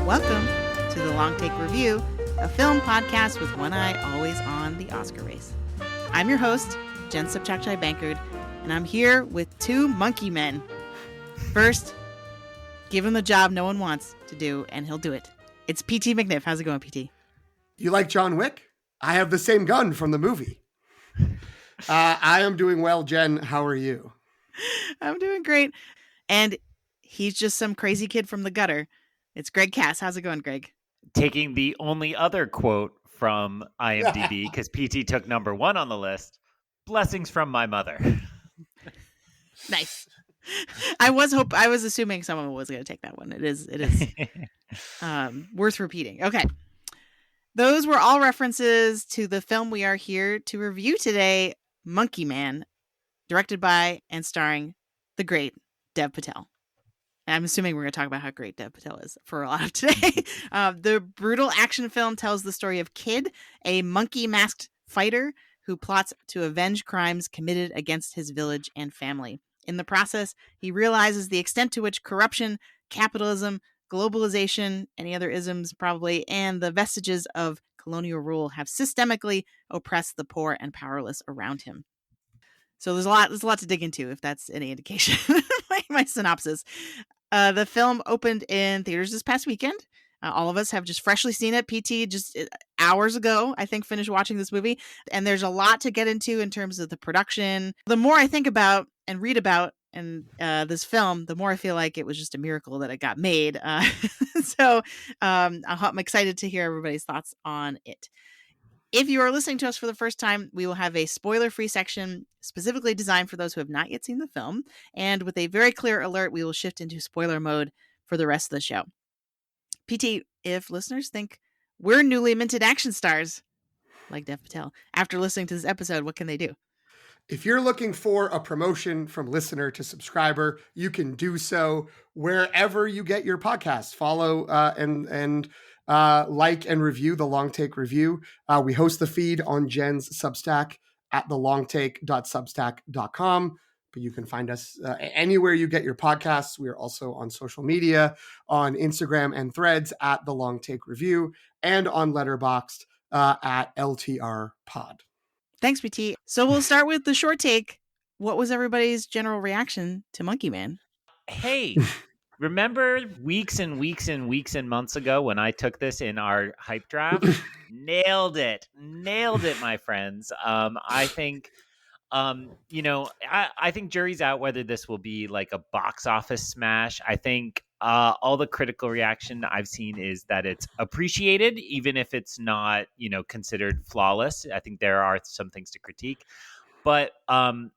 Welcome to the Long Take Review, a film podcast with one eye always on the Oscar race. I'm your host, Jen Subchakchai Bankard, and I'm here with two monkey men. First, give him the job no one wants to do, and he'll do it. It's PT McNiff. How's it going, PT? You like John Wick? I have the same gun from the movie. I am doing well, Jen. How are you? I'm doing great. And he's just some crazy kid from the gutter. It's Greg Cass. How's it going, Greg? Taking the only other quote from IMDb, because PT took number one on the list, blessings from my mother. Nice. I was assuming someone was going to take that one. It is worth repeating. Okay. Those were all references to the film we are here to review today, Monkey Man, directed by and starring the great Dev Patel. I'm assuming we're going to talk about how great Dev Patel is for a lot of today. The brutal action film tells the story of Kid, a monkey-masked fighter who plots to avenge crimes committed against his village and family. In the process, he realizes the extent to which corruption, capitalism, globalization, any other isms probably, and the vestiges of colonial rule have systemically oppressed the poor and powerless around him. So there's a lot to dig into, if that's any indication. my synopsis. The film opened in theaters this past weekend. All of us have just freshly seen it. PT just hours ago, I think, finished watching this movie. And there's a lot to get into in terms of the production. The more I think about and read about this film, the more I feel like it was just a miracle that it got made. So I'm excited to hear everybody's thoughts on it. If you are listening to us for the first time, we will have a spoiler-free section specifically designed for those who have not yet seen the film. And with a very clear alert, we will shift into spoiler mode for the rest of the show. PT, if listeners think we're newly minted action stars, like Dev Patel, after listening to this episode, what can they do? If you're looking for a promotion from listener to subscriber, you can do so wherever you get your podcasts. Follow and like and review the Long Take Review. We host the feed on Jen's Substack at thelongtake.substack.com. But you can find us anywhere you get your podcasts. We are also on social media, on Instagram and Threads at the Long Take Review, and on Letterboxd at LTR Pod. Thanks, PT. So we'll start with the short take. What was everybody's general reaction to Monkey Man? Hey, remember weeks and weeks and weeks and months ago when I took this in our hype draft? Nailed it, my friends. I think, I think jury's out whether this will be like a box office smash. I think all the critical reaction I've seen is that it's appreciated, even if it's not, considered flawless. I think there are some things to critique. But, I'm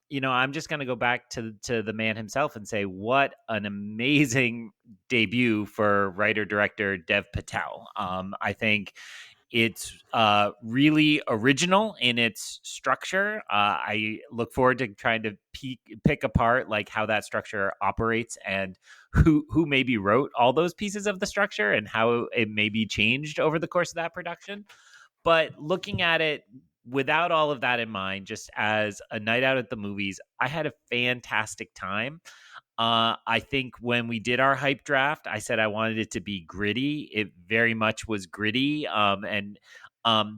just going to go back to the man himself and say, what an amazing debut for writer-director Dev Patel. I think it's really original in its structure. I look forward to trying to pick apart like how that structure operates and who maybe wrote all those pieces of the structure and how it maybe changed over the course of that production. But looking at it without all of that in mind, just as a night out at the movies, I had a fantastic time. I think when we did our hype draft, I said I wanted it to be gritty. It very much was gritty. And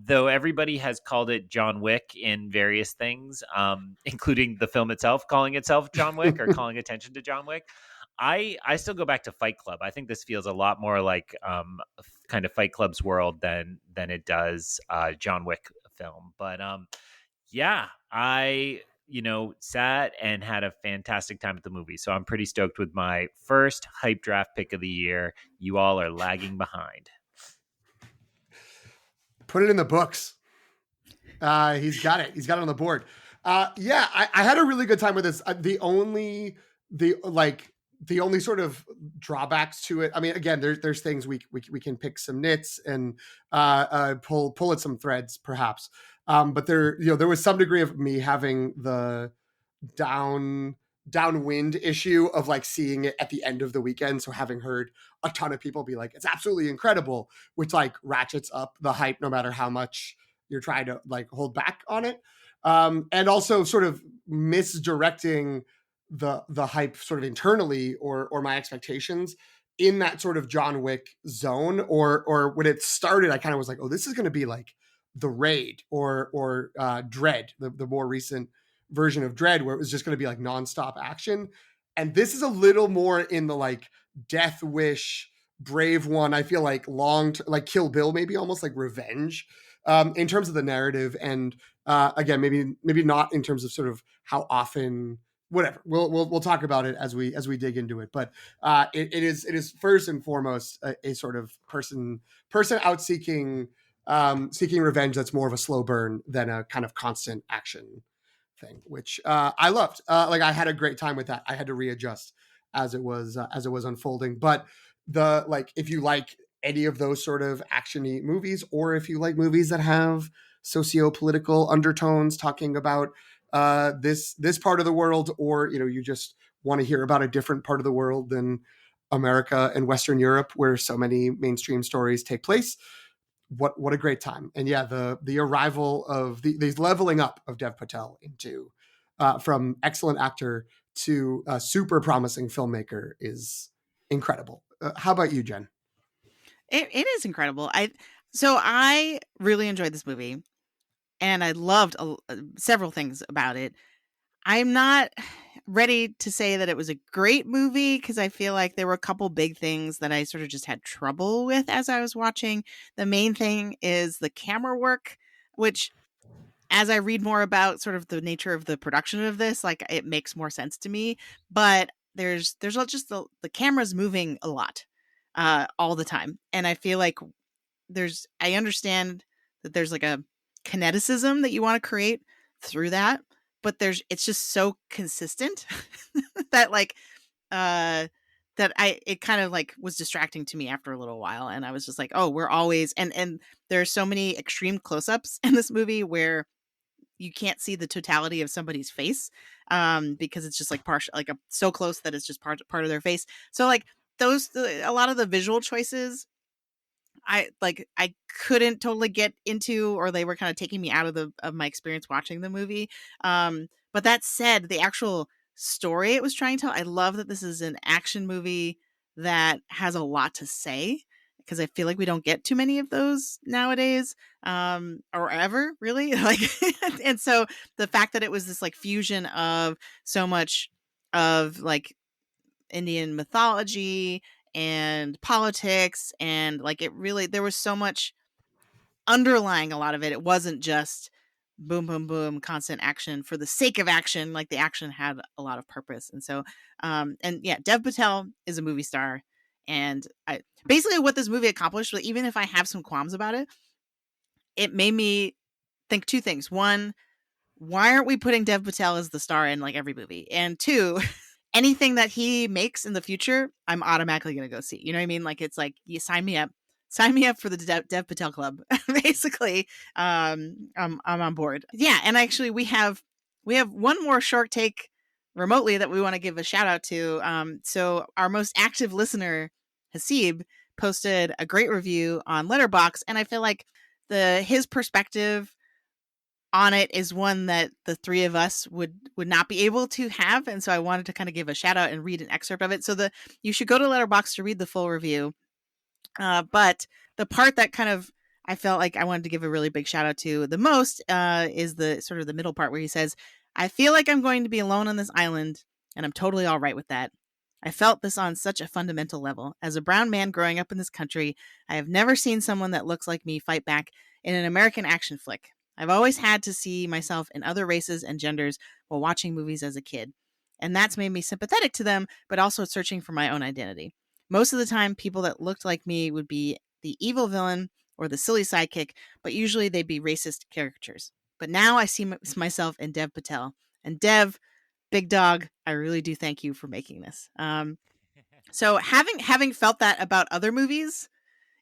though everybody has called it John Wick in various things, including the film itself, calling itself John Wick or calling attention to John Wick, I still go back to Fight Club. I think this feels a lot more like kind of Fight Club's world than it does John Wick film. But I sat and had a fantastic time at the movie. So I'm pretty stoked with my first hype draft pick of the year. You all are lagging behind. Put it in the books. He's got it. He's got it on the board. I had a really good time with this. The only sort of drawbacks to it. I mean, again, there's things we can pick some nits and pull at some threads, perhaps. But there was some degree of me having the downwind issue of like seeing it at the end of the weekend. So having heard a ton of people be like, it's absolutely incredible, which like ratchets up the hype no matter how much you're trying to like hold back on it. And also sort of misdirecting the hype sort of internally or my expectations in that sort of John Wick zone, or when it started, I kind of was like, oh, this is going to be like The Raid or Dread, the more recent version of Dread, where it was just going to be like nonstop action. And this is a little more in the like Death Wish, Brave One. I feel like like Kill Bill, maybe almost like Revenge, in terms of the narrative. And again, maybe not in terms of sort of how often. Whatever, we'll talk about it as we dig into it. But it is first and foremost a sort of person out seeking revenge that's more of a slow burn than a kind of constant action thing, which I loved. Like I had a great time with that. I had to readjust as it was unfolding. But if you like any of those sort of actiony movies, or if you like movies that have socio-political undertones talking about this part of the world, or you just want to hear about a different part of the world than America and Western Europe, where so many mainstream stories take place, what a great time. And yeah, the arrival of the leveling up of Dev Patel into from excellent actor to super promising filmmaker is incredible. How about you, Jen? It is incredible. I really enjoyed this movie, and I loved several things about it. I'm not ready to say that it was a great movie, because I feel like there were a couple big things that I sort of just had trouble with as I was watching. The main thing is the camera work, which, as I read more about sort of the nature of the production of this, like, it makes more sense to me. But there's just the camera's moving a lot all the time, and I feel like I understand that there's like a kineticism that you want to create through that, but it's just so consistent that like it kind of like was distracting to me after a little while, and I was just like, oh, we're always, and there's so many extreme close-ups in this movie where you can't see the totality of somebody's face, because it's just like partial, like so close that it's just part of their face. So like a lot of the visual choices I couldn't totally get into, or they were kind of taking me out of my experience watching the movie. But that said, the actual story it was trying to tell, I love that this is an action movie that has a lot to say, because I feel like we don't get too many of those nowadays, or ever really. Like, and so the fact that it was this like fusion of so much of like Indian mythology and politics, and like there was so much underlying a lot of it. It wasn't just boom boom boom constant action for the sake of action. Like, the action had a lot of purpose. And so and yeah, Dev Patel is a movie star, and I basically what this movie accomplished, even if I have some qualms about it, it made me think two things. One, why aren't we putting Dev Patel as the star in like every movie? And two, anything that he makes in the future, I'm automatically going to go see. You know what I mean? Like, it's like, you sign me up for the Dev Patel Club. Basically, I'm on board. Yeah, and actually, we have one more short take remotely that we want to give a shout out to. So our most active listener, Hasib, posted a great review on Letterboxd, and I feel like his perspective on it is one that the three of us would not be able to have. And so I wanted to kind of give a shout out and read an excerpt of it. So you should go to Letterboxd to read the full review. But the part that kind of I felt like I wanted to give a really big shout out to the most is the sort of the middle part, where he says, I feel like I'm going to be alone on this island, and I'm totally all right with that. I felt this on such a fundamental level. As a brown man growing up in this country, I have never seen someone that looks like me fight back in an American action flick. I've always had to see myself in other races and genders while watching movies as a kid. And that's made me sympathetic to them, but also searching for my own identity. Most of the time, people that looked like me would be the evil villain or the silly sidekick, but usually they'd be racist caricatures. But now I see myself in Dev Patel. And Dev, big dog, I really do thank you for making this. So having felt that about other movies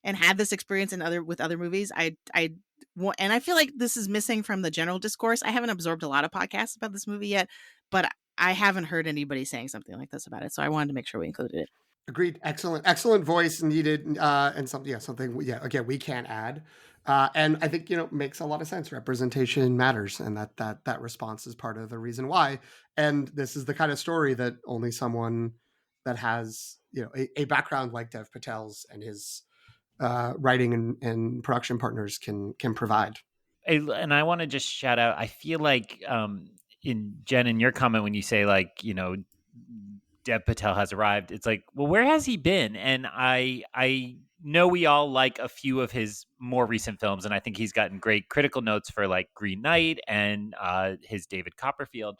and had this experience with other movies, and I feel like this is missing from the general discourse. I haven't absorbed a lot of podcasts about this movie yet, but I haven't heard anybody saying something like this about it. So I wanted to make sure we included it. Agreed. Excellent voice needed, and something. Yeah, again, we can't add, and I think makes a lot of sense. Representation matters, and that response is part of the reason why. And this is the kind of story that only someone that has, you know, a background like Dev Patel's and his writing and production partners can provide. And I want to just shout out. I feel like in Jen, in your comment when you say like, you know, Dev Patel has arrived, it's like, well, where has he been? And I know we all like a few of his more recent films, and I think he's gotten great critical notes for like Green Knight and his David Copperfield.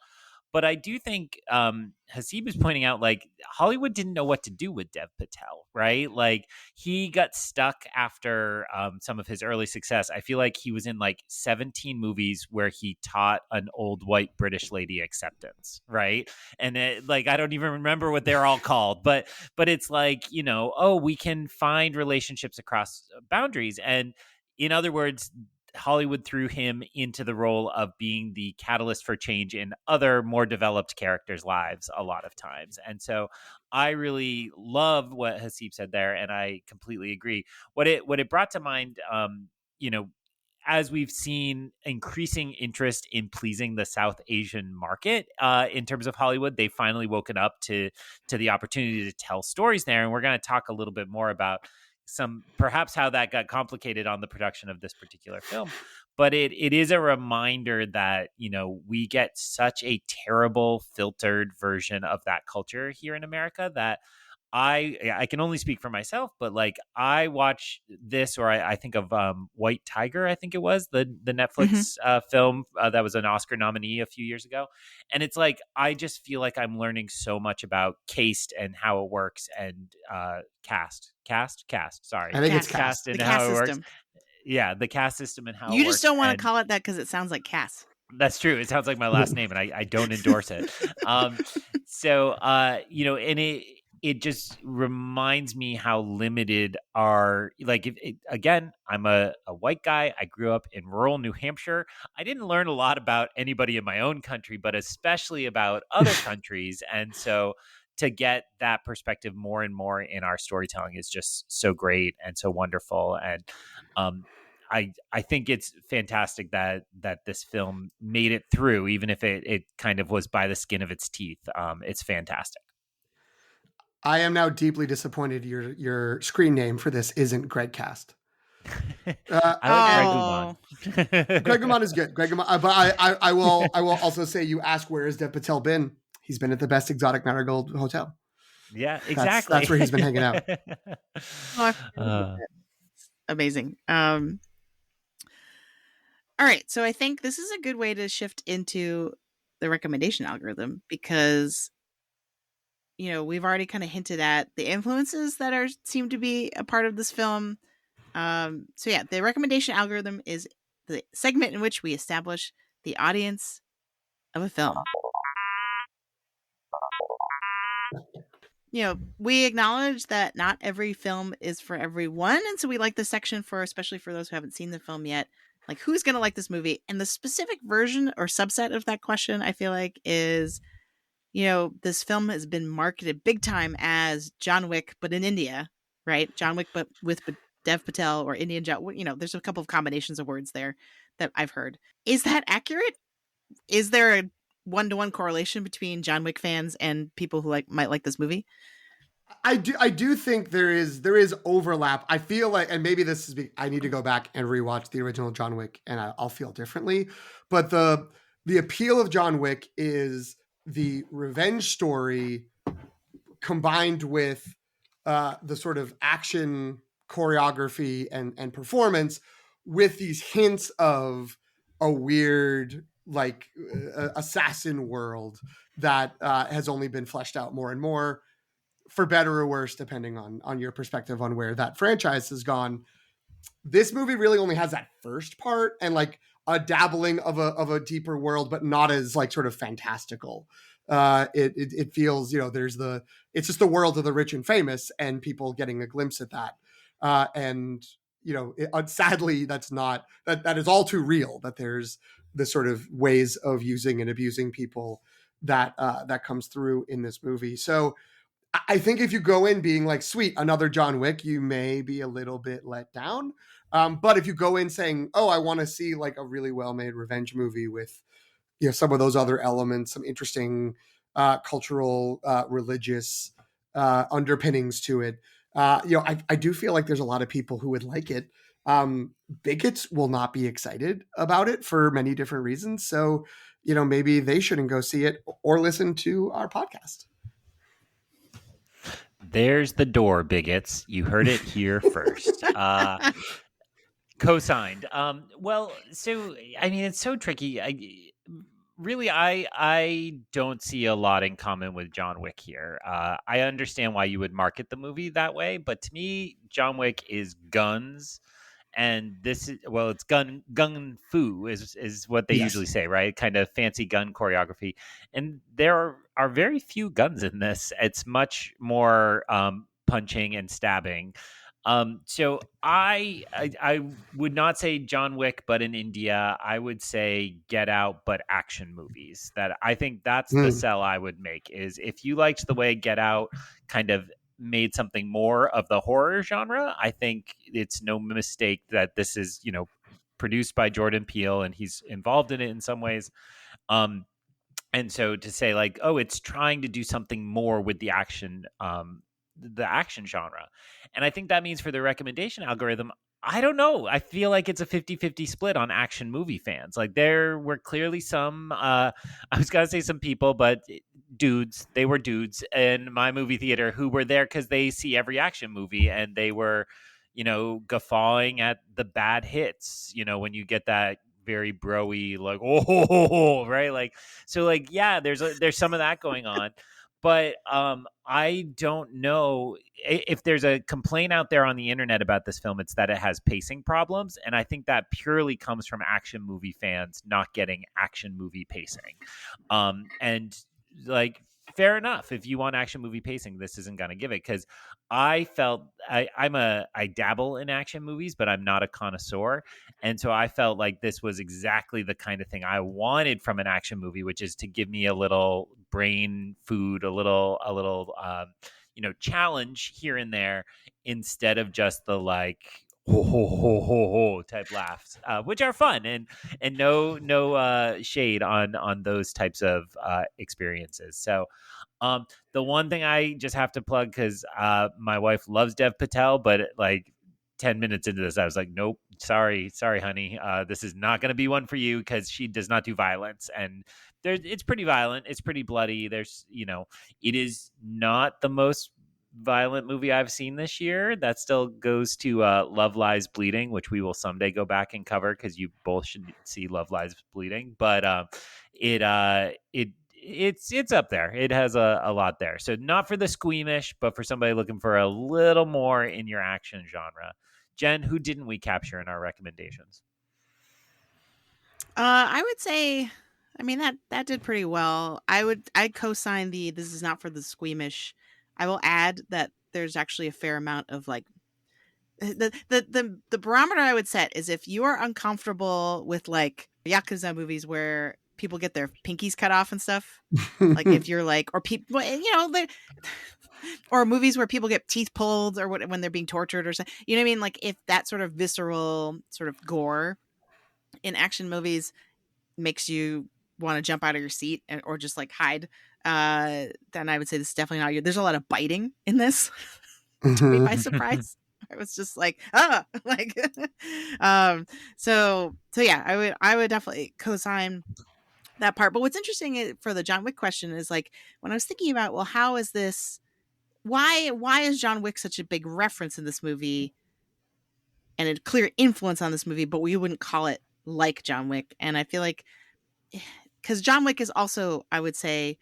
But I do think Hasib is pointing out like Hollywood didn't know what to do with Dev Patel, right? Like he got stuck after some of his early success. I feel like he was in like 17 movies where he taught an old white British lady acceptance, right? And like I don't even remember what they're all called, but it's like, you know, oh, we can find relationships across boundaries. And in other words, Hollywood threw him into the role of being the catalyst for change in other more developed characters' lives a lot of times. And so I really love what Hasib said there, and I completely agree. What it brought to mind, you know, as we've seen increasing interest in pleasing the South Asian market in terms of Hollywood, they've finally woken up to the opportunity to tell stories there. And we're going to talk a little bit more about some perhaps how that got complicated on the production of this particular film. But it is a reminder that, you know, we get such a terrible filtered version of that culture here in America that I can only speak for myself, but like I watch this, or I think of White Tiger, I think it was the Netflix film that was an Oscar nominee a few years ago, and it's like I just feel like I'm learning so much about caste and how it works, and cast. Sorry, I think it's Cast. cast. and The how caste it works. system. Yeah, the caste system and how You it just works, don't want to and call it that because it sounds like Cass. that's true. It sounds like my last name, and I don't endorse it. So you know, and it just reminds me how limited our like. Again, I'm a white guy. I grew up in rural New Hampshire. I didn't learn a lot about anybody in my own country, but especially about other countries. And so to get that perspective more and more in our storytelling is just so great and so wonderful. And I think it's fantastic that this film made it through, even if it kind of was by the skin of its teeth. It's fantastic. I am now deeply disappointed your screen name for this isn't Greg Cast. I like Greg Oh. Gumon. Greg Gumon is good. Greg Gumon, but I will also say, you ask where has Dev Patel been? He's been at the Best Exotic Marigold Hotel. Yeah, exactly. That's where he's been hanging out. Amazing. All right, so I think this is a good way to shift into the recommendation algorithm because, you know, we've already kind of hinted at the influences that seem to be a part of this film. So yeah, the recommendation algorithm is the segment in which we establish the audience of a film. You know, we acknowledge that not every film is for everyone, and so we like this section for, especially for those who haven't seen the film yet, like who's going to like this movie. And the specific version or subset of that question, I feel like, is, you know, this film has been marketed big time as John Wick, but in India, right? John Wick, but with Dev Patel, or Indian John. You know, there's a couple of combinations of words there that I've heard. Is that accurate? Is there a one-to-one correlation between John Wick fans and people who might like this movie? I do think there is overlap. I feel like, and maybe this is, I need to go back and rewatch the original John Wick, and I'll feel differently. But the appeal of John Wick is the revenge story combined with the sort of action choreography and performance, with these hints of a weird like assassin world that has only been fleshed out more and more, for better or worse, depending on your perspective on where that franchise has gone. This movie really only has that first part and like a dabbling of a deeper world, but not as like sort of fantastical. It feels, you know, it's just the world of the rich and famous and people getting a glimpse at that. And you know, sadly, that is all too real, that there's the sort of ways of using and abusing people that comes through in this movie. So I think if you go in being like, sweet, another John Wick, you may be a little bit let down. But if you go in saying, oh, I want to see like a really well-made revenge movie with, you know, some of those other elements, some interesting cultural, religious underpinnings to it. I do feel like there's a lot of people who would like it. Bigots will not be excited about it for many different reasons. So, maybe they shouldn't go see it or listen to our podcast. There's the door, bigots. You heard it here first. Co-signed. Well, so I mean, it's so tricky. I don't see a lot in common with John Wick here. I understand why you would market the movie that way, but to me, John Wick is guns, and this is, well, it's gun fu is what they Yes. usually say, right? Kind of fancy gun choreography, and there are very few guns in this. It's much more punching and stabbing. So I would not say John Wick, but in India, I would say Get Out, but action movies. That I think that's the sell I would make, is if you liked the way Get Out kind of made something more of the horror genre, I think it's no mistake that this is, produced by Jordan Peele and he's involved in it in some ways. And so to say like, oh, it's trying to do something more with the action genre. And I think that means for the recommendation algorithm, I don't know. I feel like it's a 50-50 split on action movie fans. Like there were clearly some, I was going to say some people, but they were dudes in my movie theater who were there because they see every action movie and they were, guffawing at the bad hits, when you get that very broy, like, oh, right? Like, so like, yeah, there's some of that going on. But I don't know if there's a complaint out there on the internet about this film. It's that it has pacing problems. And I think that purely comes from action movie fans not getting action movie pacing. And like, fair enough. If you want action movie pacing, this isn't going to give it, because I felt I dabble in action movies, but I'm not a connoisseur. And so I felt like this was exactly the kind of thing I wanted from an action movie, which is to give me a little brain food, a little challenge here and there, instead of just the like ho ho ho ho ho type laughs, which are fun, and no shade on those types of experiences. So the one thing I just have to plug, because my wife loves Dev Patel, but like 10 minutes into this, I was like, nope, sorry, honey. This is not going to be one for you, because she does not do violence. And it's pretty violent. It's pretty bloody. It is not the most violent movie I've seen this year. That still goes to Love Lies Bleeding, which we will someday go back and cover, because you both should see Love Lies Bleeding. But it's up there. It has a lot there. So not for the squeamish, but for somebody looking for a little more in your action genre. Jen, who didn't we capture in our recommendations? I would say, I mean, that did pretty well. I'd co-sign this is not for the squeamish. I will add that there's actually a fair amount of like the barometer I would set is if you are uncomfortable with like Yakuza movies where people get their pinkies cut off and stuff. Like if you're like, or people, or movies where people get teeth pulled or when they're being tortured or something. You know what I mean? Like if that sort of visceral sort of gore in action movies makes you want to jump out of your seat or just like hide, then I would say this is definitely not you. There's a lot of biting in this. To me, by surprise. I was just like, like, so yeah, I would definitely co-sign that part. But what's interesting for the John Wick question is like, when I was thinking about, well, how is this, why is John Wick such a big reference in this movie and a clear influence on this movie, but we wouldn't call it like John Wick? And I feel like, because John Wick is also, I would say,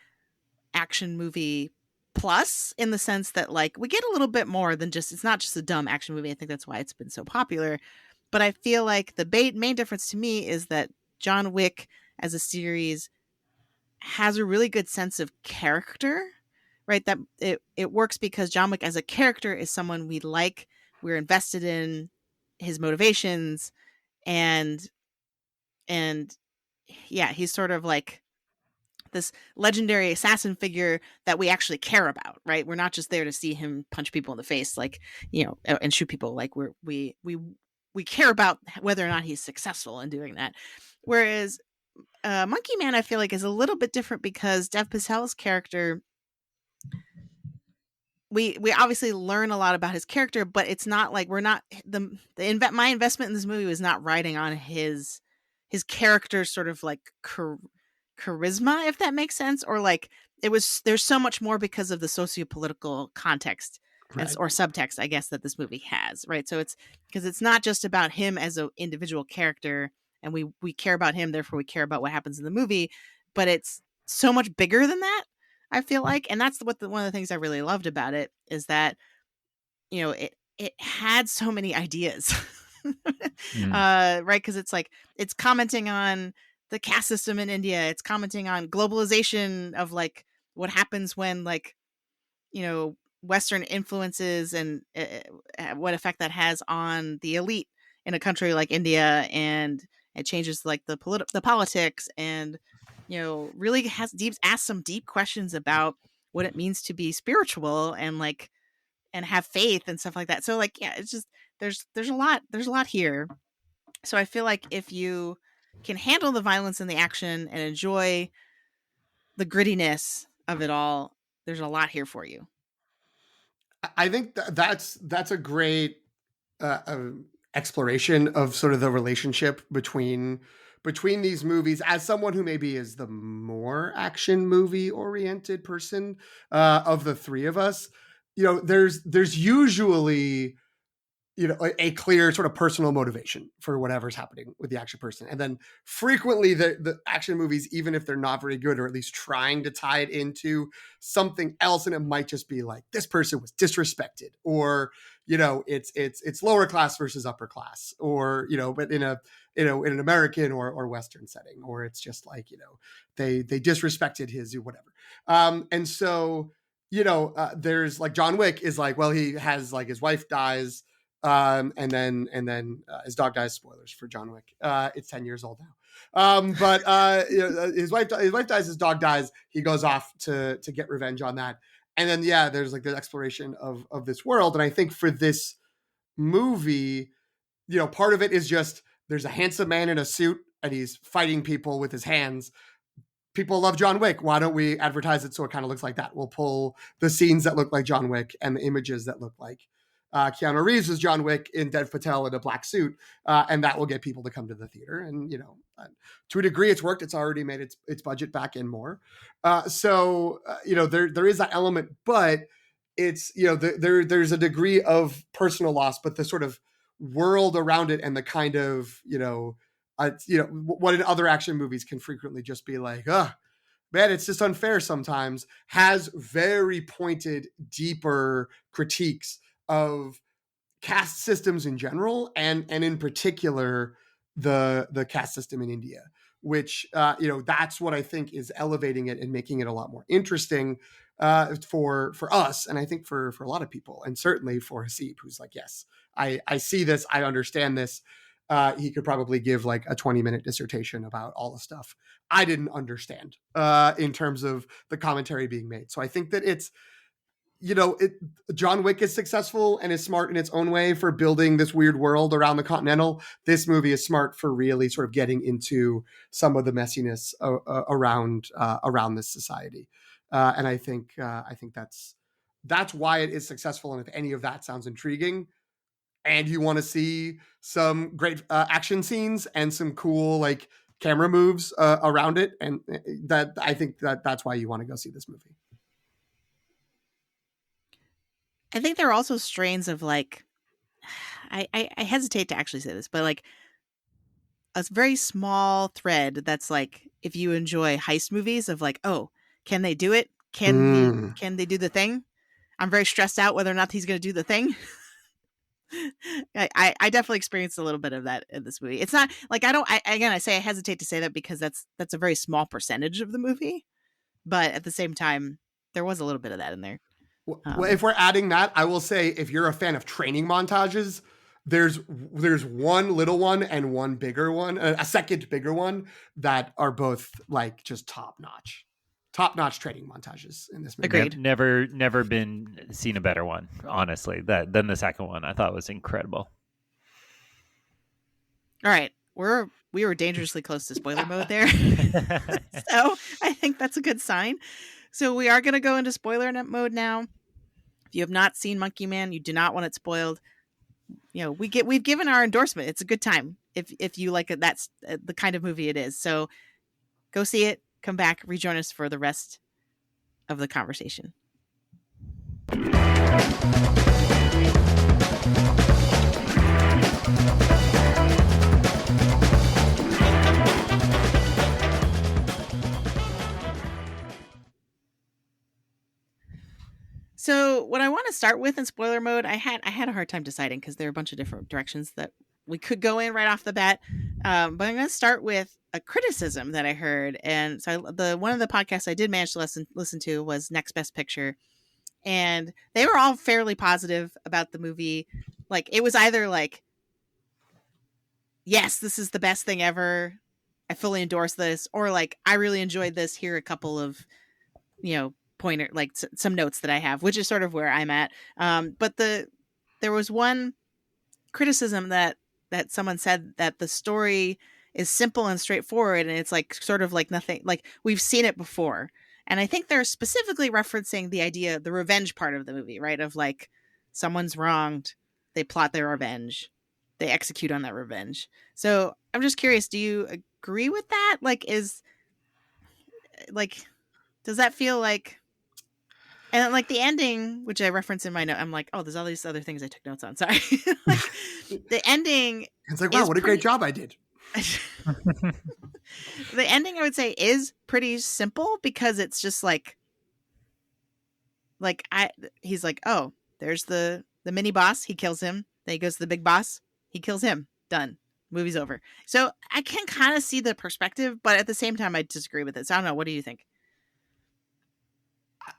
action movie plus, in the sense that like we get a little bit more than just, it's not just a dumb action movie. I think that's why it's been so popular. But I feel like the main difference to me is that John Wick as a series has a really good sense of character, right? That it works because John Wick as a character is someone we like, we're invested in his motivations, and yeah, he's sort of like this legendary assassin figure that we actually care about, right? We're not just there to see him punch people in the face, like, and shoot people. Like we care about whether or not he's successful in doing that. Whereas Monkey Man, I feel like, is a little bit different because Dev Patel's character we obviously learn a lot about his character, but it's not like we're not my investment in this movie was not riding on his character's sort of like charisma, if that makes sense, or like there's so much more because of the socio-political context Right. or subtext, I guess, that this movie has, right? So it's because it's not just about him as an individual character, and we care about him, therefore we care about what happens in the movie, but it's so much bigger than that, I feel like. And that's one of the things I really loved about it, is that, you know, it had so many ideas. Right, because it's like it's commenting on the caste system in India, it's commenting on globalization of like what happens when, like, you know, Western influences and what effect that has on the elite in a country like India, and it changes like the politics, and, you know, really asks some deep questions about what it means to be spiritual and like and have faith and stuff like that. So like, yeah, it's just there's a lot here. So I feel like if you can handle the violence and the action and enjoy the grittiness of it all, there's a lot here for you. I think that's a great exploration of sort of the relationship between these movies. As someone who maybe is the more action movie oriented person of the three of us, you know, there's usually, you know, a clear sort of personal motivation for whatever's happening with the action person. And then frequently the action movies, even if they're not very good, or at least trying to tie it into something else, and it might just be like, this person was disrespected, or, you know, it's lower class versus upper class, or, you know, but in an American or Western setting, or it's just like, you know, they disrespected his whatever. And so, you know, there's like John Wick is like, well, he has like his wife dies, and then his dog dies. Spoilers for John Wick. It's 10 years old now. But you know, his wife dies, his dog dies. He goes off to get revenge on that. And then, yeah, there's like the exploration of this world. And I think for this movie, you know, part of it is just there's a handsome man in a suit and he's fighting people with his hands. People love John Wick. Why don't we advertise it so it kind of looks like that? We'll pull the scenes that look like John Wick and the images that look like Keanu Reeves is John Wick in Dev Patel in a black suit, and that will get people to come to the theater. And, you know, to a degree, it's worked. It's already made its budget back in more. So you know, there is that element, but it's, you know, there's a degree of personal loss, but the sort of world around it and the kind of, you know, what in other action movies can frequently just be like, man, it's just unfair sometimes, has very pointed, deeper critiques of caste systems in general, and in particular the caste system in India, which you know, that's what I think is elevating it and making it a lot more interesting for us, and I think for a lot of people, and certainly for Hasib, who's like, yes, I see this, I understand this. He could probably give like a 20-minute dissertation about all the stuff I didn't understand in terms of the commentary being made. So I think that it's, you know, John Wick is successful and is smart in its own way for building this weird world around the Continental. This movie is smart for really sort of getting into some of the messiness around this society, and I think that's why it is successful. And if any of that sounds intriguing, and you want to see some great action scenes and some cool like camera moves around it, and that, I think that's why you want to go see this movie. I think there are also strains of like, I hesitate to actually say this, but like a very small thread that's like, if you enjoy heist movies, of like, oh, can they do it? Can they do the thing? I'm very stressed out whether or not he's going to do the thing. I definitely experienced a little bit of that in this movie. It's not like I say I hesitate to say that because that's a very small percentage of the movie, but at the same time, there was a little bit of that in there. Well, if we're adding that, I will say, if you're a fan of training montages, there's one little one and one bigger one, a second bigger one, that are both like just top notch training montages in this movie. Agreed. Never been seen a better one, honestly, than the second one. I thought was incredible. All right, we were dangerously close to spoiler mode there. So I think that's a good sign. So we are going to go into spoiler mode now. If you have not seen Monkey Man, you do not want it spoiled. We've given our endorsement. It's a good time if you like it. That's the kind of movie it is. So go see it. Come back, rejoin us for the rest of the conversation. So what I want to start with in spoiler mode, I had a hard time deciding because there are a bunch of different directions that we could go in right off the bat. But I'm going to start with a criticism that I heard. And so one of the podcasts I did manage to listen to was Next Best Picture. And they were all fairly positive about the movie. Like, it was either like, yes, this is the best thing ever, I fully endorse this, or like, I really enjoyed this, here are a couple of, pointer, like some notes that I have, which is sort of where I'm at. But there was one criticism that someone said that the story is simple and straightforward, and it's like sort of like nothing, like we've seen it before. And I think they're specifically referencing the idea, the revenge part of the movie, right? Of like, someone's wronged, they plot their revenge, they execute on that revenge. So I'm just curious, do you agree with that? Does that feel like, and like the ending, which I reference in my note, I'm like, oh, there's all these other things I took notes on. Sorry. Like, the ending. It's like, wow, what a great job I did. The ending, I would say, is pretty simple because it's just he's like, oh, there's the mini boss. He kills him. Then he goes to the big boss. He kills him. Done. Movie's over. So I can kind of see the perspective, but at the same time, I disagree with it. So I don't know. What do you think?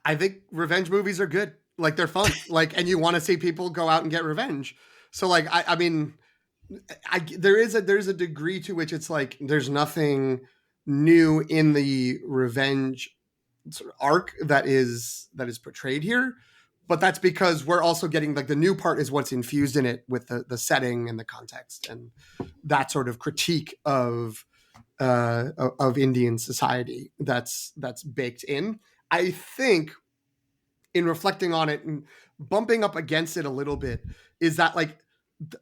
I think revenge movies are good. Like, they're fun. Like, and you want to see people go out and get revenge. So like, I mean, there's a degree to which it's like, there's nothing new in the revenge sort of arc that is portrayed here. But that's because we're also getting, like, the new part is what's infused in it with the setting and the context and that sort of critique of Indian society that's baked in. I think, in reflecting on it and bumping up against it a little bit, is that, like,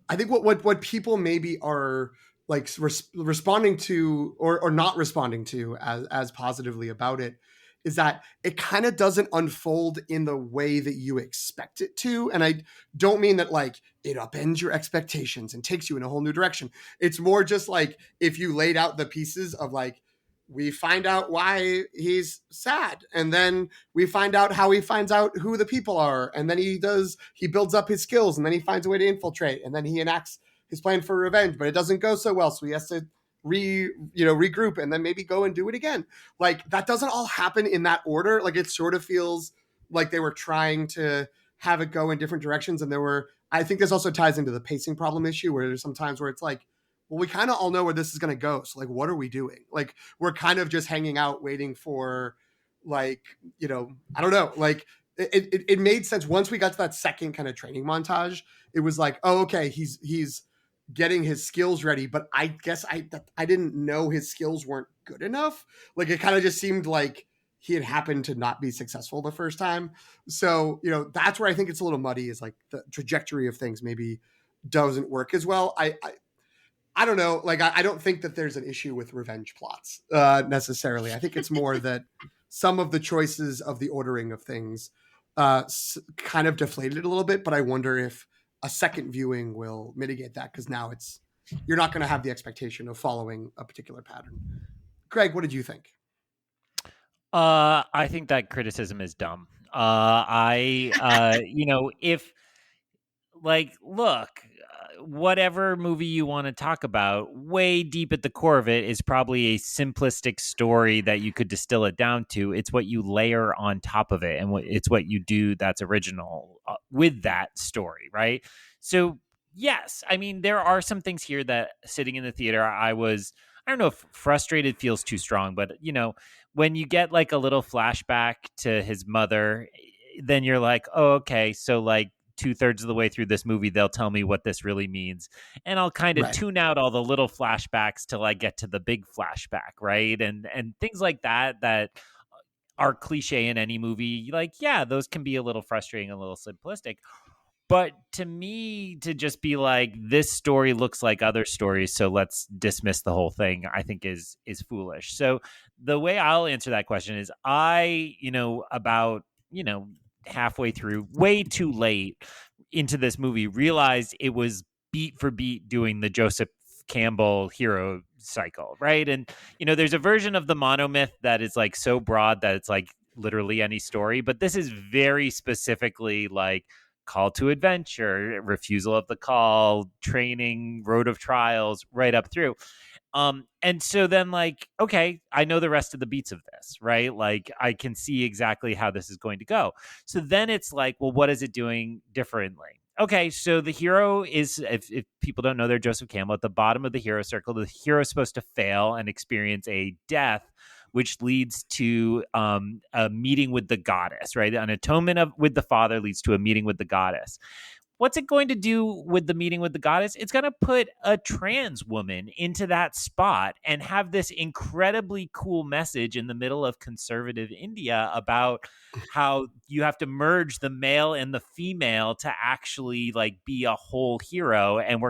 I think what people maybe are like responding to or not responding to as positively about it is that it kind of doesn't unfold in the way that you expect it to. And I don't mean that like it upends your expectations and takes you in a whole new direction. It's more just like, if you laid out the pieces of like, we find out why he's sad, and then we find out how he finds out who the people are, and then he builds up his skills, and then he finds a way to infiltrate, and then he enacts his plan for revenge, but it doesn't go so well, so he has to regroup and then maybe go and do it again. Like, that doesn't all happen in that order. Like, it sort of feels like they were trying to have it go in different directions, and I think this also ties into the pacing problem issue, where there's some times where it's like, well, we kind of all know where this is going to go. So like, what are we doing? Like, we're kind of just hanging out waiting for, like, I don't know. Like, it made sense once we got to that second kind of training montage. It was like, oh, okay, he's getting his skills ready, but I guess I didn't know his skills weren't good enough. Like, it kind of just seemed like he had happened to not be successful the first time. So, that's where I think it's a little muddy, is like the trajectory of things maybe doesn't work as well. I don't know. Like, I don't think that there's an issue with revenge plots necessarily. I think it's more that some of the choices of the ordering of things kind of deflated it a little bit. But I wonder if a second viewing will mitigate that, because now you're not going to have the expectation of following a particular pattern. Greg, what did you think? I think that criticism is dumb. If, like, look, whatever movie you want to talk about, way deep at the core of it is probably a simplistic story that you could distill it down to. It's what you layer on top of it, and it's what you do that's original with that story, right? So yes, I mean, there are some things here that, sitting in the theater, I don't know if frustrated feels too strong, but when you get like a little flashback to his mother, then you're like, oh, okay, so like 2/3 of the way through this movie, they'll tell me what this really means. And I'll kind of tune out all the little flashbacks till I get to the big flashback, right? And things like that are cliche in any movie. Like, yeah, those can be a little frustrating, a little simplistic. But to me, to just be like, this story looks like other stories, so let's dismiss the whole thing, I think is foolish. So the way I'll answer that question is, about, halfway through, way too late into this movie, realized it was beat for beat doing the Joseph Campbell hero cycle, right? And there's a version of the monomyth that is like so broad that it's like literally any story, but this is very specifically like call to adventure, refusal of the call, training, road of trials, right up through. And so then, like, okay, I know the rest of the beats of this, right? Like, I can see exactly how this is going to go. So then it's like, well, what is it doing differently? Okay, so the hero is, if people don't know, they're Joseph Campbell. At the bottom of the hero circle, the hero is supposed to fail and experience a death, which leads to a meeting with the goddess, right? An atonement with the father leads to a meeting with the goddess. What's it going to do with the meeting with the goddess? It's going to put a trans woman into that spot and have this incredibly cool message in the middle of conservative India about how you have to merge the male and the female to actually like be a whole hero. And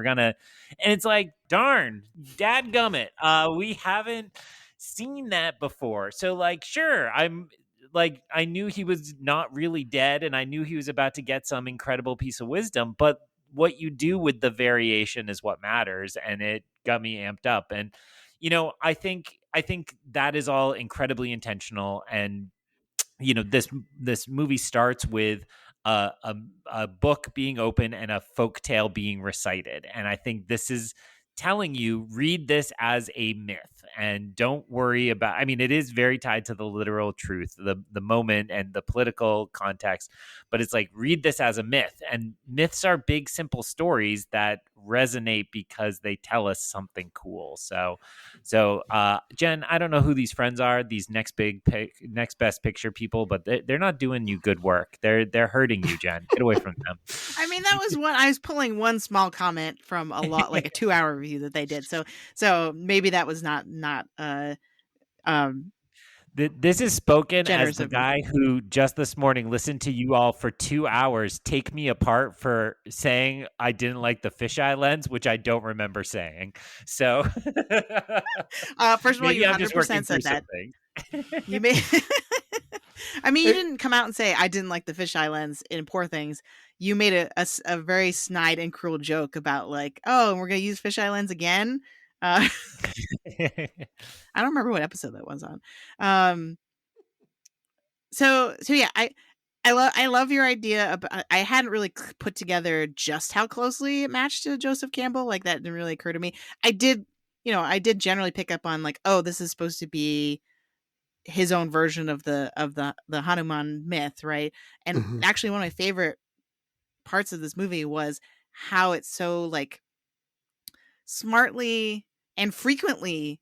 it's like, darn, dadgummit. We haven't seen that before. So like, sure, I knew he was not really dead and I knew he was about to get some incredible piece of wisdom, but what you do with the variation is what matters. And it got me amped up. And, I think that is all incredibly intentional. And, this movie starts with a book being open and a folk tale being recited. And I think this is telling you, read this as a myth and don't worry about, I mean, it is very tied to the literal truth, the moment and the political context, but it's like, read this as a myth. And myths are big, simple stories that resonate because they tell us something cool. So Jen, I don't know who these friends are, these next best picture people, but they're not doing you good work. They're hurting you, Jen. Get away from them. I mean, that was I was pulling one small comment from a lot, like a 2-hour review that they did. So maybe that was not This is spoken as generous the of me. guy who just this morning listened to you all for 2 hours take me apart for saying I didn't like the fisheye lens, which I don't remember saying. So First of all, maybe you I'm just working 100% said through that. something. You may. I mean, you didn't come out and say I didn't like the fisheye lens in Poor Things. You made a very snide and cruel joke about like, oh, and we're gonna use fisheye lens again. I don't remember what episode that was on. So yeah, I love your idea. I hadn't really put together just how closely it matched to Joseph Campbell. Like that didn't really occur to me. I did generally pick up on like, oh, this is supposed to be his own version of the Hanuman myth, right? And Mhm. actually, one of my favorite parts of this movie was how it's so like smartly and frequently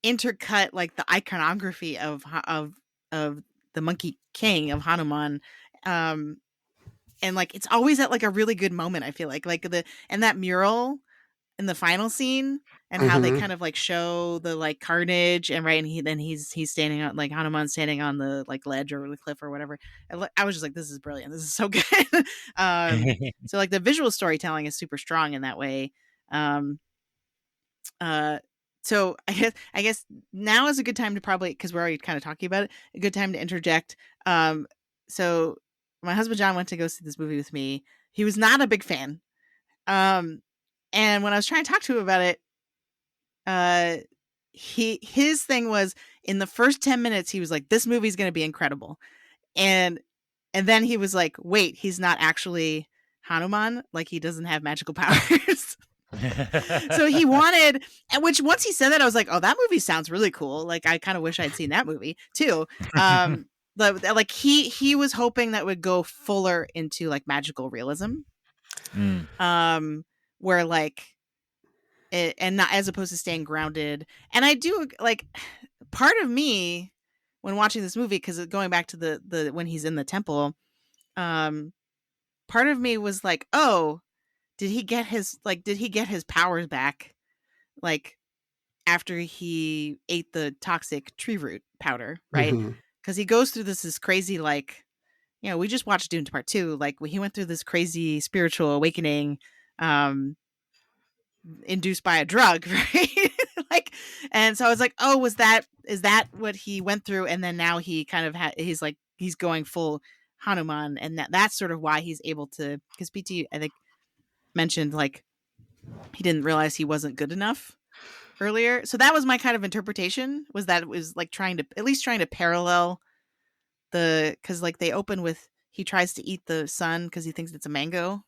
intercut like the iconography of the Monkey King of Hanuman, and like it's always at like a really good moment. I feel like that mural in the final scene and how they Mhm. kind of like show the like carnage and right, and he's standing on like Hanuman standing on the like ledge or the cliff or whatever. I was just like, this is brilliant, this is so good. So like the visual storytelling is super strong in that way. um so I guess now is a good time to probably, because we're already kind of talking about it, a good time to interject. So my husband John went to go see this movie with me. He was not a big fan. And when I was trying to talk to him about it, his thing was in the first 10 minutes, he was like, this movie's going to be incredible. And then he was like, wait, he's not actually Hanuman. Like he doesn't have magical powers. So he wanted, and which once he said that, I was like, oh, that movie sounds really cool. Like I kind of wish I'd seen that movie too. But like he was hoping that would go fuller into like magical realism. Where like and not, as opposed to staying grounded. And I do like, part of me when watching this movie, because going back to the when he's in the temple, part of me was like, oh, did he get his powers back like after he ate the toxic tree root powder, right? Mhm. because he goes through this crazy, like, we just watched Dune Part 2. Like, he went through this crazy spiritual awakening, induced by a drug, right? Like, and so I was like, oh, is that what he went through? And then now he kind of he's going full Hanuman, and that's sort of why he's able to, because PT, I think, mentioned, like, he didn't realize he wasn't good enough earlier. So that was my kind of interpretation, was that it was like trying to parallel because, like, they open with he tries to eat the sun because he thinks it's a mango,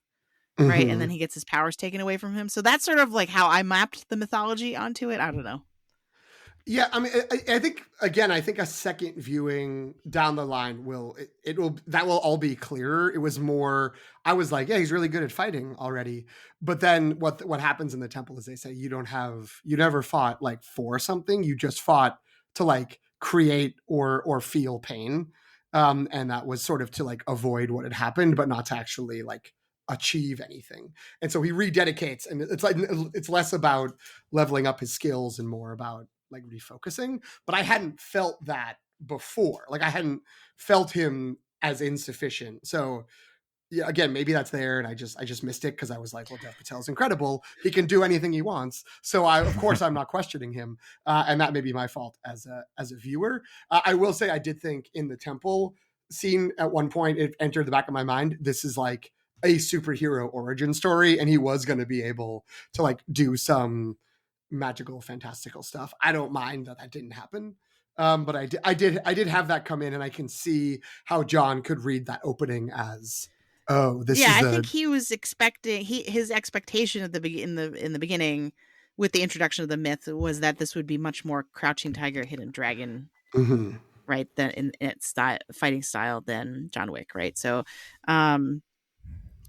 right? And then he gets his powers taken away from him. So that's sort of like how I mapped the mythology onto it. I don't know. Yeah, I mean, I think, again, I think a second viewing down the line will all be clearer. It was more, I was like, yeah, he's really good at fighting already. But then what happens in the temple is they say you never fought like for something. You just fought to like create or feel pain. And that was sort of to like avoid what had happened, but not to actually like achieve anything. And so he rededicates, and it's like, it's less about leveling up his skills and more about like refocusing. But I hadn't felt that before. Like, I hadn't felt him as insufficient. So yeah, again, maybe that's there, and I just missed it because I was like, well, Dev Patel's incredible. He can do anything he wants. So of course I'm not questioning him, and that may be my fault as a viewer. I will say I did think in the temple scene at one point it entered the back of my mind, this is like a superhero origin story, and he was going to be able to like do some magical, fantastical stuff. I don't mind that didn't happen. But I did have that come in, and I can see how John could read that opening as, oh, this is I think he was expecting his expectation at in the beginning with the introduction of the myth was that this would be much more Crouching Tiger, Hidden Dragon, right? Than in its fighting style than John Wick, right? So,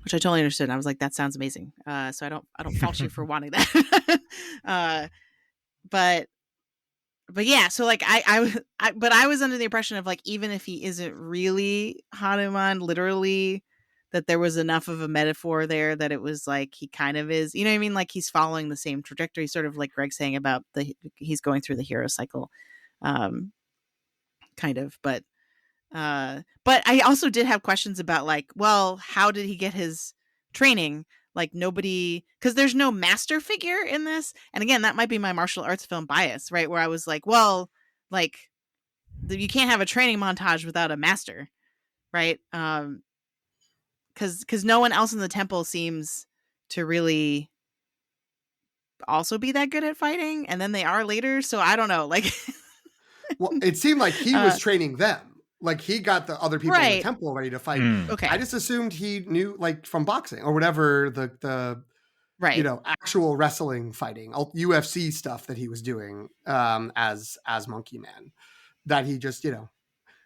which I totally understood. I was like, that sounds amazing. So I don't fault you for wanting that. But yeah, so like but I was under the impression of, like, even if he isn't really Hanuman literally, that there was enough of a metaphor there that it was like he kind of is, you know what I mean? Like, he's following the same trajectory, sort of like Greg's saying about he's going through the hero cycle, kind of. But I also did have questions about, like, well, how did he get his training? Like, nobody, because there's no master figure in this. And again, that might be my martial arts film bias, right? Where I was like, well, like, you can't have a training montage without a master, right? Because no one else in the temple seems to really also be that good at fighting, and then they are later. So I don't know, like, well, it seemed like he was training them. Like, he got the other people in the temple ready to fight. Okay. I just assumed he knew, like, from boxing or whatever, the right, actual wrestling fighting, UFC stuff that he was doing as Monkey Man, that he just,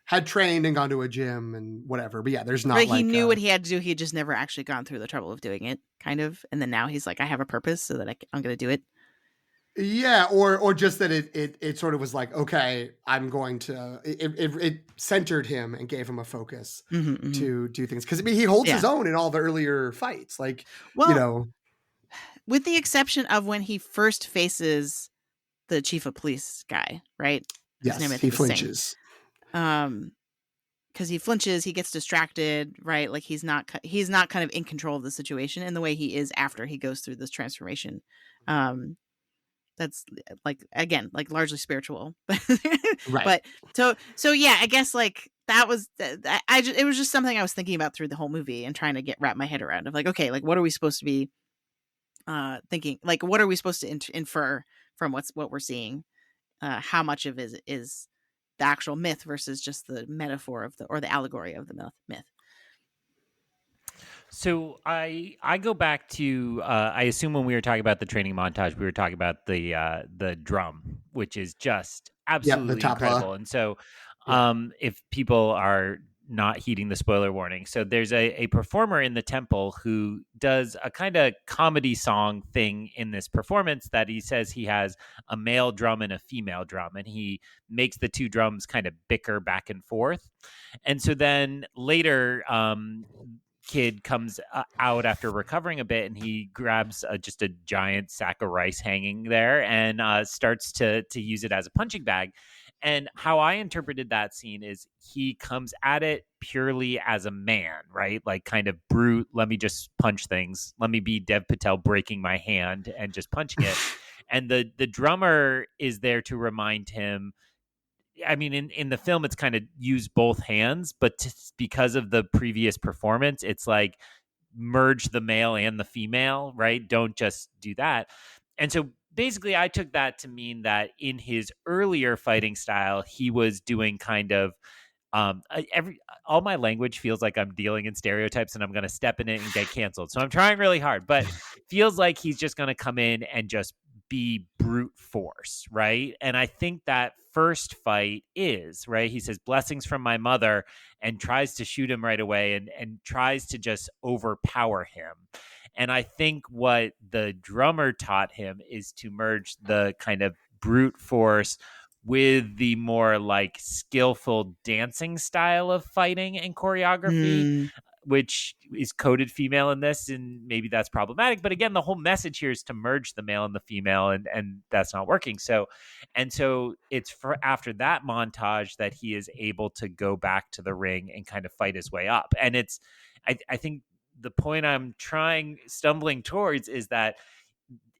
had trained and gone to a gym and whatever. But yeah, there's not, right, like, he knew what he had to do. He had just never actually gone through the trouble of doing it, kind of. And then now he's like, I have a purpose, so that I'm going to do it. Yeah, or just that it sort of was like, okay, I'm going to. It centered him and gave him a focus to do things, because I mean, he holds his own in all the earlier fights, like, with the exception of when he first faces the chief of police guy, right? Yes, he flinches. Because he flinches, he gets distracted, right? Like, he's not kind of in control of the situation in the way he is after he goes through this transformation. That's, like, again, like, largely spiritual, right? But so yeah, I guess, like, that was it was just something I was thinking about through the whole movie and trying to wrap my head around, of like, okay, like, what are we supposed to be thinking? Like, what are we supposed to infer from what we're seeing? How much of it is the actual myth versus just the metaphor of the allegory of the myth? So I go back to I assume when we were talking about the training montage, we were talking about the drum, which is just absolutely incredible. And so if people are not heeding the spoiler warning, so there's a performer in the temple who does a kind of comedy song thing in this performance, that he says he has a male drum and a female drum, and he makes the two drums kind of bicker back and forth. And so then later, kid comes out after recovering a bit, and he grabs just a giant sack of rice hanging there and starts to use it as a punching bag. And how I interpreted that scene is he comes at it purely as a man, right? Like kind of brute, let me just punch things. Let me be Dev Patel breaking my hand and just punching it. And the drummer is there to remind him. I mean, in the film, it's kind of use both hands, but because of the previous performance, it's like merge the male and the female, right? Don't just do that. And so basically, I took that to mean that in his earlier fighting style, he was doing kind of every all my language feels like I'm dealing in stereotypes and I'm going to step in it and get canceled. So I'm trying really hard, but feels like he's just going to come in and just be brute force, right? And I think that first fight is, right? He says blessings from my mother and tries to shoot him right away and tries to just overpower him. And I think what the drummer taught him is to merge the kind of brute force with the more like skillful dancing style of fighting and choreography, which is coded female in this, and maybe that's problematic. But again, the whole message here is to merge the male and the female, and that's not working. So it's for after that montage that he is able to go back to the ring and kind of fight his way up. And I think the point I'm stumbling towards is that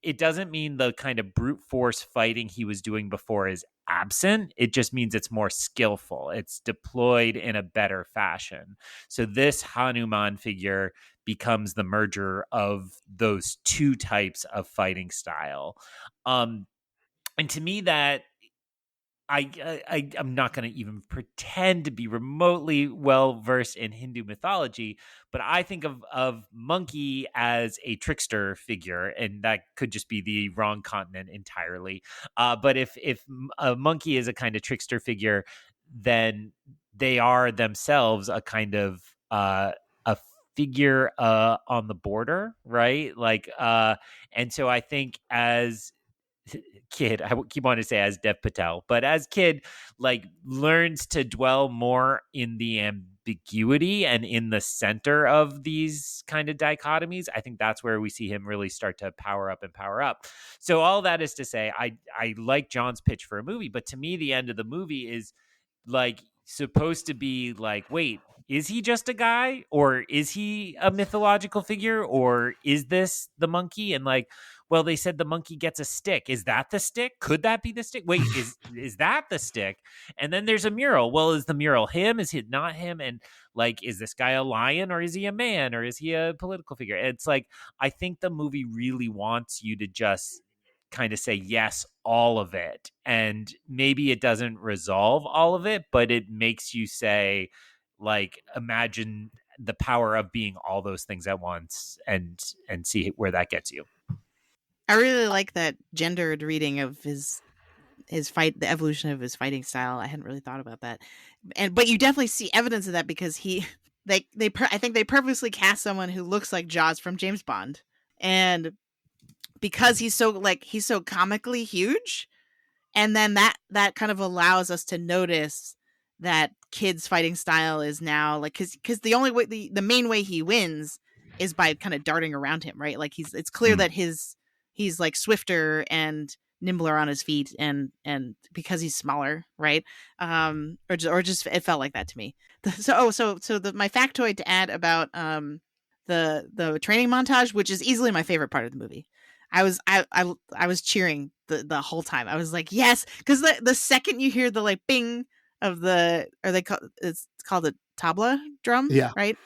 it doesn't mean the kind of brute force fighting he was doing before is absent. It just means it's more skillful. It's deployed in a better fashion. So this Hanuman figure becomes the merger of those two types of fighting style. And to me, that I'm not going to even pretend to be remotely well versed in Hindu mythology, but I think of monkey as a trickster figure, and that could just be the wrong continent entirely. But if a monkey is a kind of trickster figure, then they are themselves a kind of a figure on the border, right? Like, and so I think as kid, I keep wanting to say as Dev Patel, but as kid, like learns to dwell more in the ambiguity and in the center of these kind of dichotomies. I think that's where we see him really start to power up and power up. So all that is to say, I like John's pitch for a movie, but to me, the end of the movie is like supposed to be like, wait, is he just a guy, or is he a mythological figure, or is this the monkey? And like, well, they said the monkey gets a stick. Is that the stick? Could that be the stick? Wait, is that the stick? And then there's a mural. Well, is the mural him? Is it not him? And like, is this guy a lion, or is he a man, or is he a political figure? It's like, I think the movie really wants you to just kind of say yes, all of it. And maybe it doesn't resolve all of it, but it makes you say, like, imagine the power of being all those things at once, and see where that gets you. I really like that gendered reading of his fight, the evolution of his fighting style. I hadn't really thought about that, but you definitely see evidence of that because I think they purposely cast someone who looks like Jaws from James Bond, and because he's so comically huge, and then that kind of allows us to notice that kid's fighting style is now like, because the only way, the main way he wins is by kind of darting around him, right? Like it's clear that he's like swifter and nimbler on his feet, and because he's smaller, right? Or just it felt like that to me. So my factoid to add about the training montage, which is easily my favorite part of the movie. I was cheering the whole time. I was like, yes, because the second you hear the like bing of the, it's called a tabla drum, Yeah. right?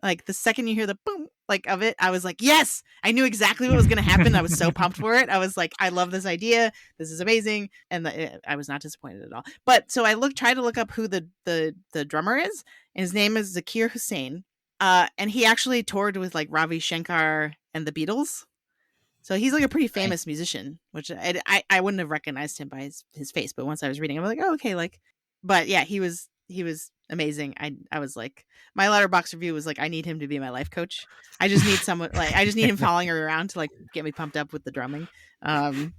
Like the second you hear the boom, like of it, I was like, yes, I knew exactly what was going to happen. I was so pumped for it. I was like, I love this idea. This is amazing, and I was not disappointed at all. But so I tried to look up who the drummer is, and his name is Zakir Hussain, and he actually toured with like Ravi Shankar and the Beatles. So he's like a pretty famous musician, which I wouldn't have recognized him by his face, but once I was reading, I was like, oh, okay, like, but yeah, he was amazing. I was like, my Letterboxd review was like, I need him to be my life coach. I just need someone, like, I just need him following her around to like get me pumped up with the drumming. But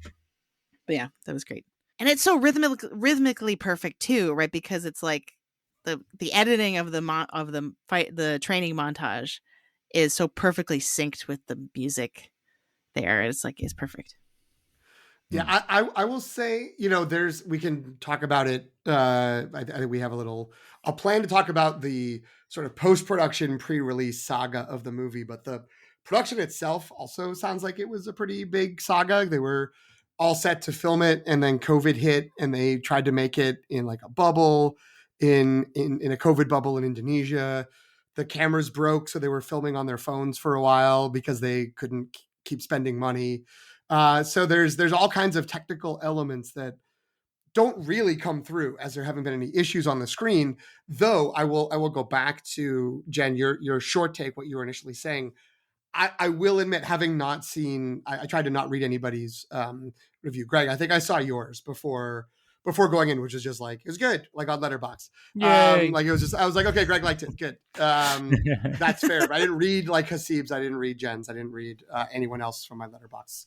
yeah, that was great, and it's so rhythmically perfect too, right? Because it's like the editing of the training montage is so perfectly synced with the music there. It's like, it's perfect. Yeah, Mm. I will say, we can talk about it. I think we have a plan to talk about the sort of post-production pre-release saga of the movie, but the production itself also sounds like it was a pretty big saga. They were all set to film it, and then COVID hit, and they tried to make it in like a bubble, in a COVID bubble in Indonesia. The cameras broke, so they were filming on their phones for a while because they couldn't keep spending money. So there's all kinds of technical elements that don't really come through, as there haven't been any issues on the screen. Though I will go back to Jen, your short take, what you were initially saying. I will admit, having not seen, I tried to not read anybody's review. Greg, I think I saw yours before going in, which was just like, it was good, like on Letterboxd. Yay. Like it was just, I was like, okay, Greg liked it, good. That's fair. But I didn't read like Hasib's, I didn't read Jen's, I didn't read anyone else from my Letterboxd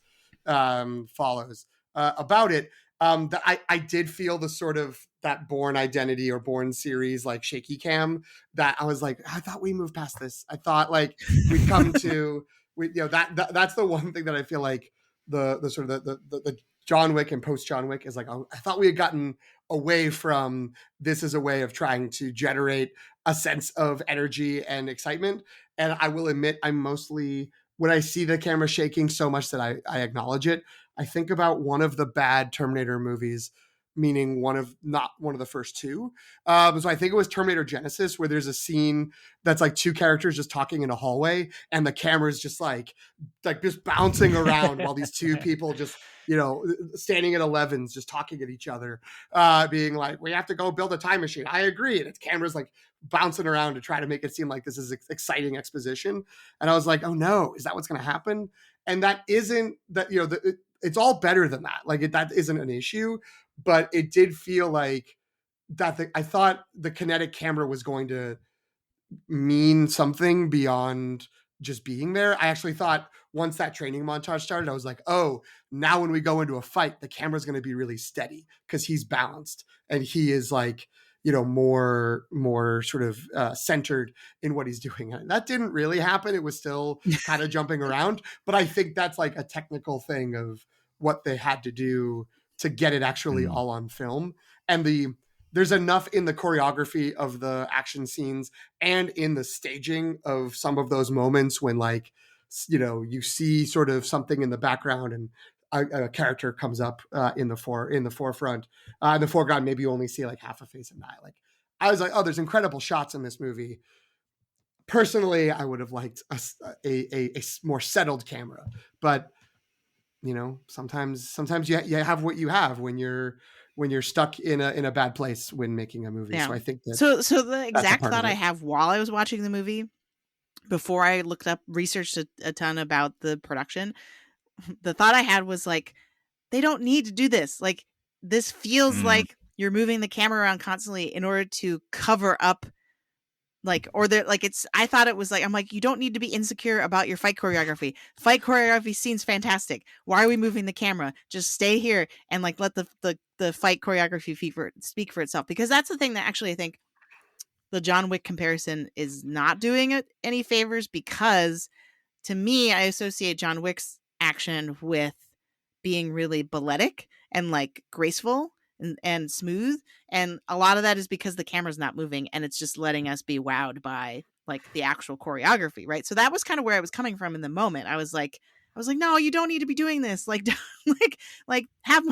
follows about it. That I did feel the sort of that Bourne Identity or Bourne series like shaky cam, that I was like, I thought we moved past this. I thought like we'd come to that's the one thing that I feel like the sort of the John Wick and post John Wick is like, oh, I thought we had gotten away from this as a way of trying to generate a sense of energy and excitement. And I will admit, I'm mostly, when I see the camera shaking so much that I acknowledge it, I think about one of the bad Terminator movies, meaning not one of the first two. So I think it was Terminator Genesis, where there's a scene that's like two characters just talking in a hallway, and the camera's just like just bouncing around while these two people just, standing at 11s, just talking at each other, being like, we have to go build a time machine. I agree. And its camera's like bouncing around to try to make it seem like this is exciting exposition. And I was like, oh no, is that what's going to happen? And that isn't that, it's all better than that. Like that isn't an issue, but it did feel like that. I thought the kinetic camera was going to mean something beyond just being there. I actually thought once that training montage started, I was like, oh, now when we go into a fight, the camera's going to be really steady because he's balanced and he is like, more sort of centered in what he's doing. And that didn't really happen. It was still kind of jumping around, but I think that's like a technical thing of what they had to do to get it actually all on film. And there's enough in the choreography of the action scenes and in the staging of some of those moments when, like, you see sort of something in the background and a character comes up in the forefront. In the foreground, maybe you only see like half a face and eye. Like, I was like, oh, there's incredible shots in this movie. Personally, I would have liked a more settled camera, but sometimes you have what you have when you're stuck in a bad place when making a movie. Yeah. So I think that so the exact thought I it. have while I was watching the movie, before I researched a ton about the production, the thought I had was like, they don't need to do this. Like, this feels like you're moving the camera around constantly in order to cover up, like, I thought it was like, I'm like, you don't need to be insecure about your fight choreography. Fight choreography scene's fantastic. Why are we moving the camera? Just stay here and like let the fight choreography speak for itself. Because that's the thing that actually I think the John Wick comparison is not doing it any favors, because to me, I associate John Wick's action with being really balletic and like graceful and smooth. And a lot of that is because the camera's not moving and it's just letting us be wowed by like the actual choreography. Right. So that was kind of where I was coming from in the moment. I was like, no, you don't need to be doing this. Like, have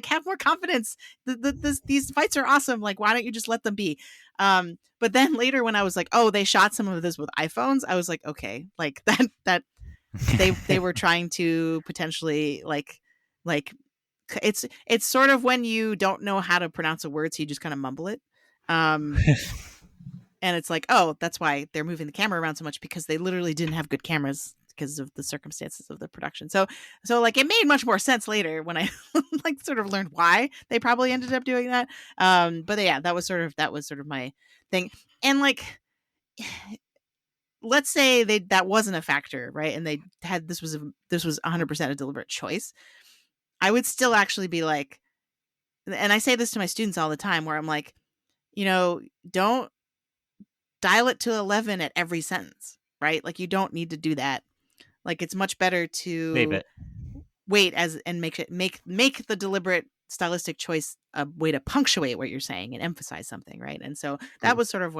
have more confidence. These fights are awesome. Like, why don't you just let them be? But then later when I was like, oh, they shot some of this with iPhones, I was like, okay, like that they were trying to potentially like it's sort of when you don't know how to pronounce a word, so you just kind of mumble it. And it's like, oh, that's why they're moving the camera around so much, because they literally didn't have good cameras because of the circumstances of the production. So like it made much more sense later when I like sort of learned why they probably ended up doing that. But yeah, that was sort of my thing. And like, let's say that wasn't a factor, right? And they had this was 100% a deliberate choice. I would still actually be like, and I say this to my students all the time, where I'm like, don't dial it to 11 at every sentence, right? Like, you don't need to do that. Like, it's much better to Save it. weight as and make the deliberate stylistic choice a way to punctuate what you're saying and emphasize something, right? And so that was sort of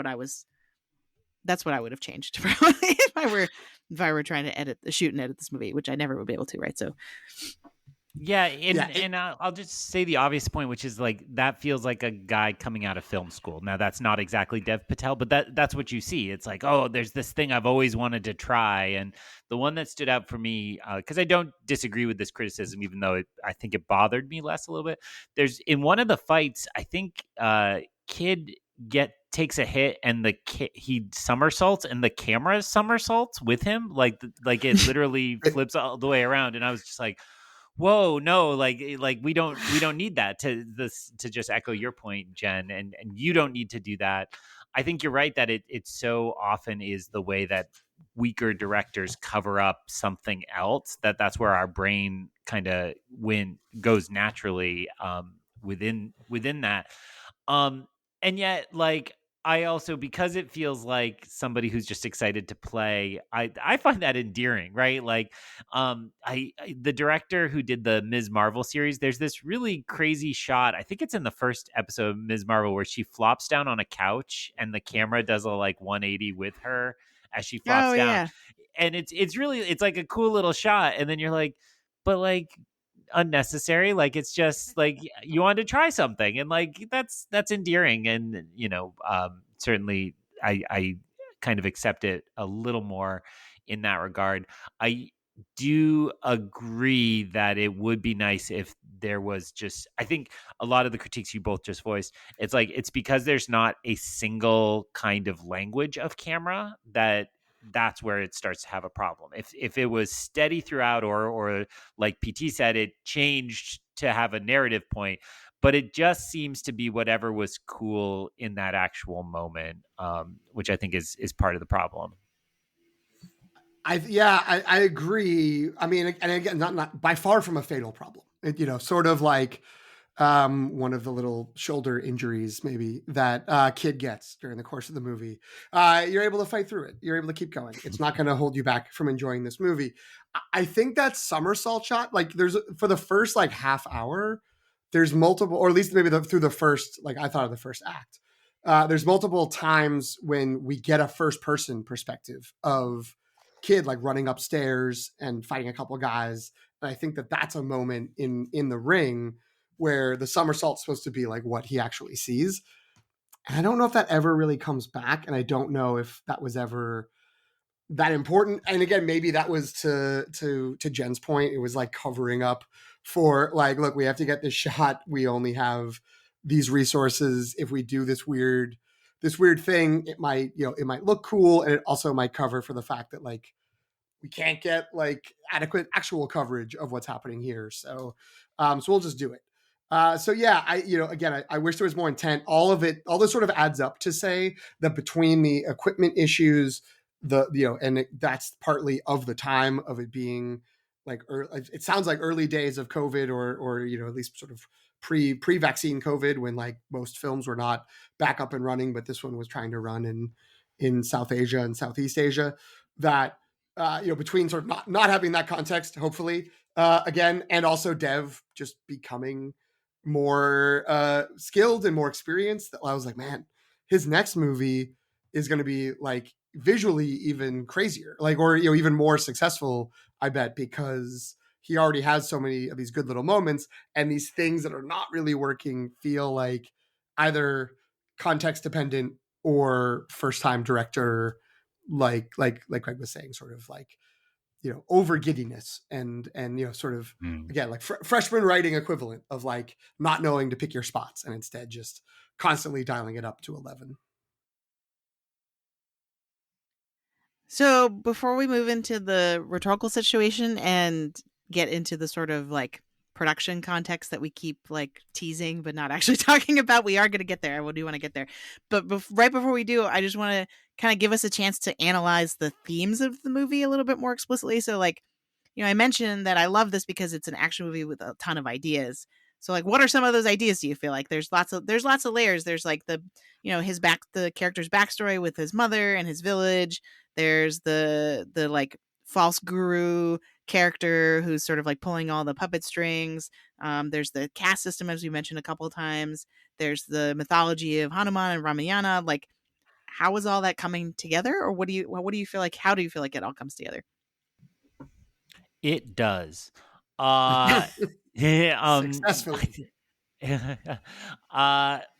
that's what I would have changed if I were trying to shoot and edit this movie, which I never would be able to, right? So Yeah, and Yeah, and I'll just say the obvious point, which is like that feels like a guy coming out of film school. Now that's not exactly Dev Patel, but that's what you see. It's like, oh, there's this thing I've always wanted to try, and the one that stood out for me, because I don't disagree with this criticism, even though I think it bothered me less a little bit. There's in one of the fights, I think, kid takes a hit and he somersaults and the camera somersaults with him, like it literally flips all the way around, and I was just like, whoa, no, like we don't need that to just echo your point, Jen, and you don't need to do that. I think you're right that it so often is the way that weaker directors cover up something else, that's where our brain kind of goes naturally within that. Um, and yet, like, I also, because it feels like somebody who's just excited to play, I find that endearing, right? Like, the director who did the Ms. Marvel series, there's this really crazy shot. I think it's in the first episode of Ms. Marvel where she flops down on a couch and the camera does a like 180 with her as she flops oh down, yeah, and it's like a cool little shot, and then you're like, but like unnecessary, like it's just like you wanted to try something, and like that's endearing, and certainly I kind of accept it a little more in that regard. I do agree that it would be nice if there was just, I think a lot of the critiques you both just voiced, it's like it's because there's not a single kind of language of camera that's where it starts to have a problem. If it was steady throughout, or like PT said, it changed to have a narrative point, but it just seems to be whatever was cool in that actual moment, which I think is part of the problem. I agree. I mean, and again, not by far from a fatal problem. Sort of like one of the little shoulder injuries maybe that kid gets during the course of the movie. You're able to fight through it. You're able to keep going. It's not going to hold you back from enjoying this movie. I think that somersault shot, like for the first like half hour, there's multiple, or at least maybe through the first, like I thought of the first act. There's multiple times when we get a first person perspective of kid like running upstairs and fighting a couple of guys. And I think that that's a moment in the ring where the somersault's supposed to be like what he actually sees. And I don't know if that ever really comes back. And I don't know if that was ever that important. And again, maybe that was to Jen's point. It was like covering up for like, look, we have to get this shot. We only have these resources. If we do this weird thing, it might look cool. And it also might cover for the fact that like, we can't get like adequate actual coverage of what's happening here. So we'll just do it. So yeah, I wish there was more intent. All this sort of adds up to say that between the equipment issues, that's partly of the time of it being like, it sounds like early days of COVID or at least sort of pre-vaccine COVID, when like most films were not back up and running, but this one was trying to run in South Asia and Southeast Asia, that, between sort of not having that context, hopefully, again, and also Dev just becoming more skilled and more experienced, that I was like, man, his next movie is going to be like visually even crazier, like, or, even more successful, I bet, because he already has so many of these good little moments, and these things that are not really working feel like either context dependent or first time director, like Greg was saying, sort of like, over giddiness and sort of, again, like freshman writing equivalent of like not knowing to pick your spots and instead just constantly dialing it up to 11. So before we move into the rhetorical situation and get into the sort of like production context that we keep like teasing but not actually talking about, we are going to get there. I do want to get there. But right before we do, I just want to kind of give us a chance to analyze the themes of the movie a little bit more explicitly. So like, I mentioned that I love this because it's an action movie with a ton of ideas. So like, what are some of those ideas? Do you feel like there's lots of layers? There's like the character's backstory with his mother and his village. There's the like false guru character who's sort of like pulling all the puppet strings. There's the caste system, as we mentioned a couple of times. There's the mythology of Hanuman and Ramayana. Like, how is all that coming together, or what do you feel like? How do you feel like it all comes together? It does. Uh, Successfully.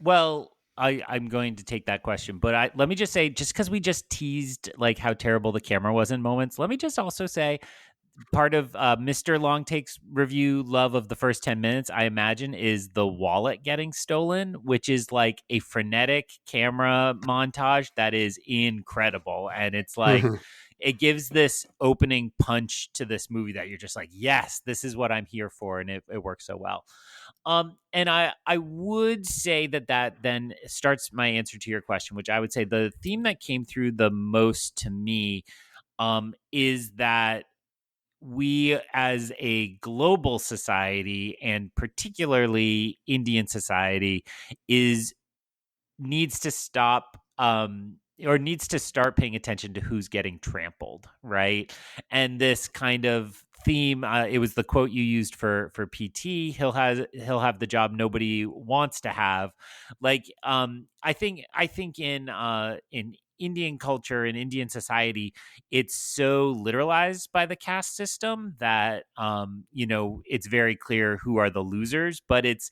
well, I'm going to take that question, but let me just say, just because we just teased like how terrible the camera was in moments, let me just also say part of Mr. Longtake's review love of the first 10 minutes, I imagine, is the wallet getting stolen, which is like a frenetic camera montage that is incredible. And it's like, it gives this opening punch to this movie that you're just like, yes, this is what I'm here for. And it works so well. And I would say that then starts my answer to your question, which I would say the theme that came through the most to me is that we as a global society, and particularly Indian society, needs to stop or needs to start paying attention to who's getting trampled, right? And this kind of theme, it was the quote you used for PT. He'll have the job nobody wants to have. Like, I think in Indian culture, in Indian society, it's so literalized by the caste system that it's very clear who are the losers, but it's,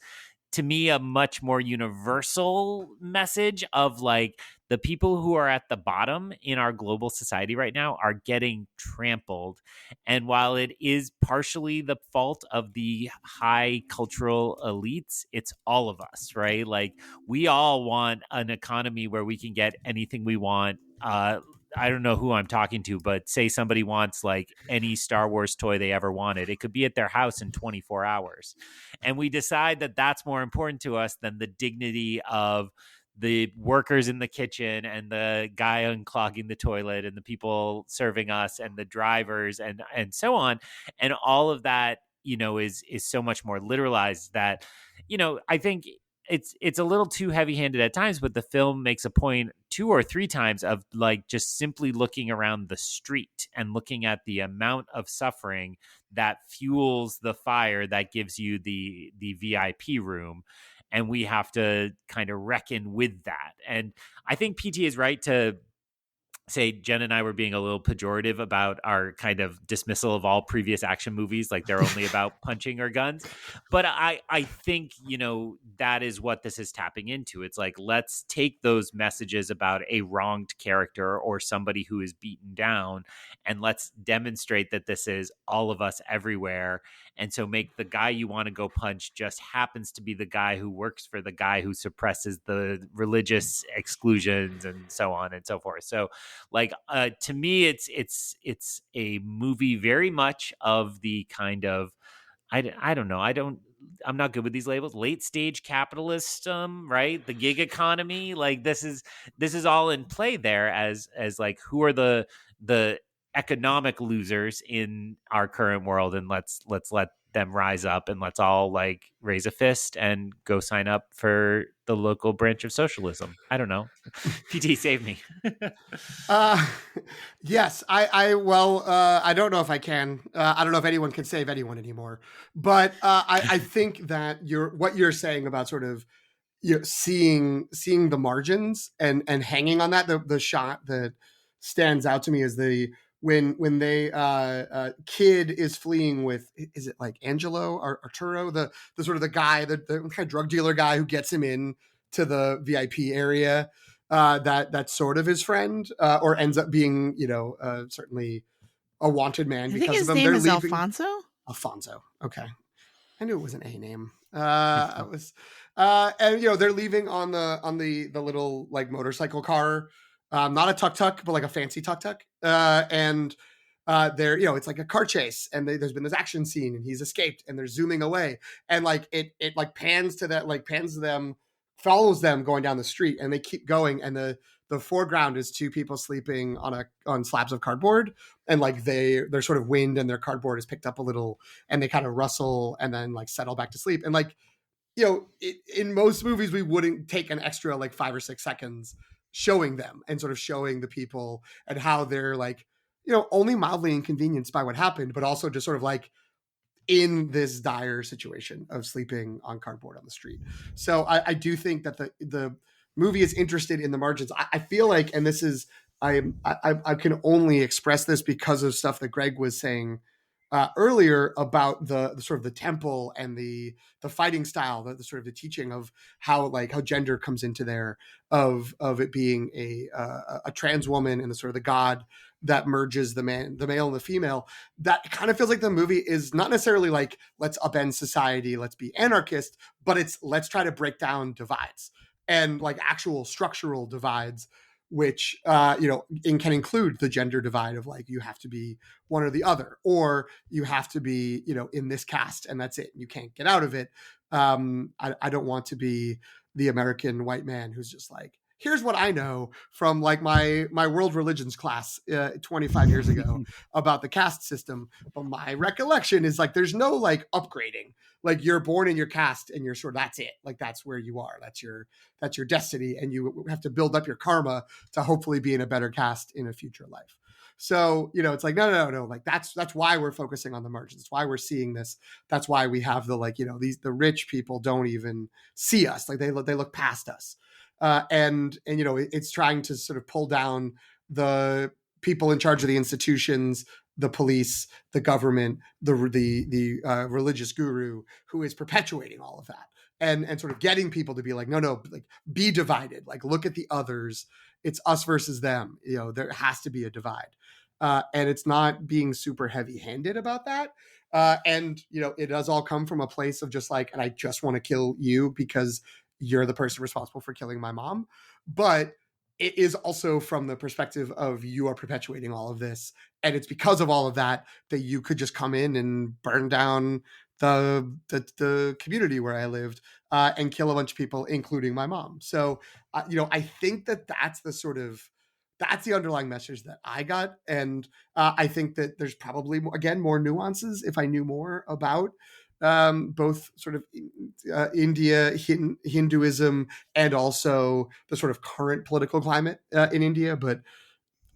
to me, a much more universal message of like the people who are at the bottom in our global society right now are getting trampled. And while it is partially the fault of the high cultural elites, it's all of us, right? Like, we all want an economy where we can get anything we want. I don't know who I'm talking to, but say somebody wants like any Star Wars toy they ever wanted. It could be at their house in 24 hours. And we decide that that's more important to us than the dignity of the workers in the kitchen and the guy unclogging the toilet and the people serving us and the drivers and so on. And all of that, is so much more literalized that, I think it's a little too heavy-handed at times, but the film makes a point 2 or 3 times of like just simply looking around the street and looking at the amount of suffering that fuels the fire that gives you the VIP room. And we have to kind of reckon with that. And I think PT is right to say Jen and I were being a little pejorative about our kind of dismissal of all previous action movies, like they're only about punching or guns. But I think, that is what this is tapping into. It's like, let's take those messages about a wronged character or somebody who is beaten down, and let's demonstrate that this is all of us everywhere. And so make the guy you want to go punch just happens to be the guy who works for the guy who suppresses the religious exclusions and so on and so forth. So, like, to me, it's a movie very much of the kind of, I don't know, I'm not good with these labels. Late stage capitalism, right? The gig economy, like this is all in play there as like, who are the economic losers in our current world, and let's let them rise up, and let's all like raise a fist and go sign up for the local branch of socialism. I don't know. PT, save me. Yes, I don't know if I can. I don't know if anyone can save anyone anymore. But I think that what you're saying about sort of seeing the margins and hanging on that, the shot that stands out to me is when they kid is fleeing with, is it like Angelo or Arturo, the sort of the guy, the kind of drug dealer guy who gets him in to the VIP area, that's sort of his friend, or ends up being, certainly a wanted man I think because of his them. name They're is leaving. Alfonso. Alfonso. Okay. I knew it was an A name. I was, and they're leaving on the little like motorcycle car, not a tuk-tuk, but like a fancy tuk-tuk. And they're, it's like a car chase, and there's been this action scene, and he's escaped, and they're zooming away, and like it like pans to them, follows them going down the street, and they keep going, and the foreground is 2 people sleeping on slabs of cardboard, and like they're sort of wind, and their cardboard is picked up a little, and they kind of rustle and then like settle back to sleep. And like, in most movies we wouldn't take an extra like 5 or 6 seconds showing them and sort of showing the people and how they're like only mildly inconvenienced by what happened, but also just sort of like in this dire situation of sleeping on cardboard on the street. So I do think that the movie is interested in the margins. I feel like, and this is, I can only express this because of stuff that Greg was saying earlier about the sort of the temple and the fighting style, the sort of the teaching of how gender comes into there, of it being a trans woman and the sort of the god that merges the male and the female. That kind of feels like the movie is not necessarily like, let's upend society, let's be anarchist, but it's let's try to break down divides and like actual structural divides, which can include the gender divide of like, you have to be one or the other, or you have to be in this caste and that's it, you can't get out of it. I don't want to be the American white man who's just like, here's what I know from like my world religions class 25 years ago about the caste system. But my recollection is like, there's no like upgrading. Like, you're born in your caste and you're sort of, that's it. Like, that's where you are. That's your destiny. And you have to build up your karma to hopefully be in a better caste in a future life. So, it's like, no. Like, that's why we're focusing on the margins. That's why we're seeing this. That's why we have the, like, the rich people don't even see us. Like, they look past us. And it's trying to sort of pull down the people in charge of the institutions, the police, the government, the religious guru who is perpetuating all of that, and sort of getting people to be like, no, like, be divided. Like, look at the others. It's us versus them. There has to be a divide, and it's not being super heavy-handed about that. And it does all come from a place of just like, and I just want to kill you because you're the person responsible for killing my mom. But it is also from the perspective of, you are perpetuating all of this. And it's because of all of that that you could just come in and burn down the community where I lived and kill a bunch of people, including my mom. So, I think that's the underlying message that I got. And I think that there's probably, again, more nuances if I knew more about both sort of India, Hinduism, and also the sort of current political climate in India. But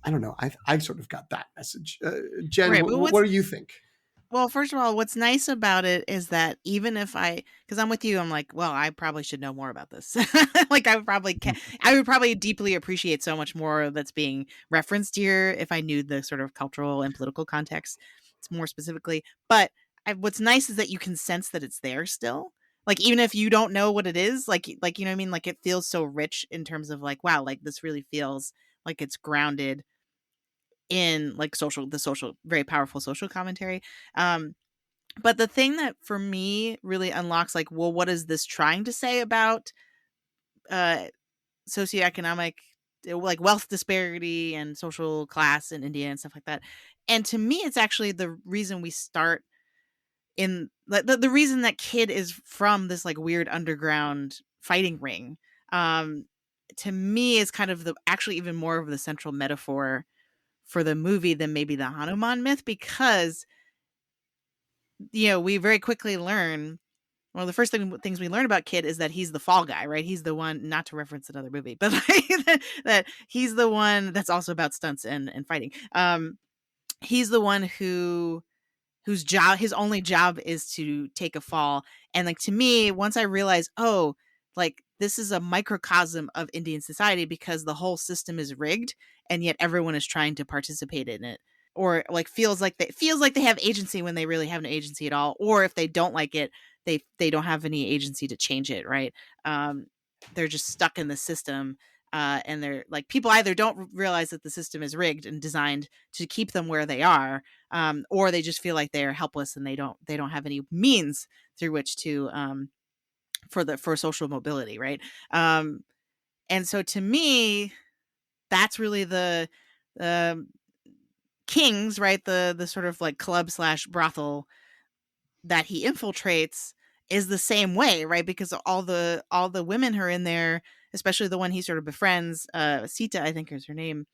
I don't know. I've sort of got that message. Jen, Right, what do you think? Well, first of all, what's nice about it is that even if because I'm with you, I'm like, well, I probably should know more about this. Like, I would probably deeply appreciate so much more that's being referenced here if I knew the sort of cultural and political context more specifically. But what's nice is that you can sense that it's there still. Like, even if you don't know what it is, like you know what I mean? Like, it feels so rich in terms of like, wow, like this really feels like it's grounded in like very powerful social commentary. But the thing that for me really unlocks, like, well, what is this trying to say about socioeconomic, like wealth disparity and social class in India and stuff like that? And to me, it's actually the reason we start in the reason that kid is from this like weird underground fighting ring. To me, is kind of actually even more of the central metaphor for the movie than maybe the Hanuman myth, because we very quickly learn, one of the first things we learn about Kid is that he's the fall guy, right? He's the one, not to reference another movie, but like, that he's the one that's also about stunts and fighting. He's the one his only job is to take a fall. And like, to me, once I realized, oh, like, this is a microcosm of Indian society because the whole system is rigged and yet everyone is trying to participate in it, or like feels like they have agency when they really have no agency at all, or if they don't like it, they don't have any agency to change it, right? They're just stuck in the system, and they're like, people either don't realize that the system is rigged and designed to keep them where they are, or they just feel like they're helpless and they don't have any means through which to for social mobility, right? And so to me, that's really the Kings, right? The sort of like club / brothel that he infiltrates is the same way, right? Because all the women who are in there, especially the one he sort of befriends, Sita, I think is her name.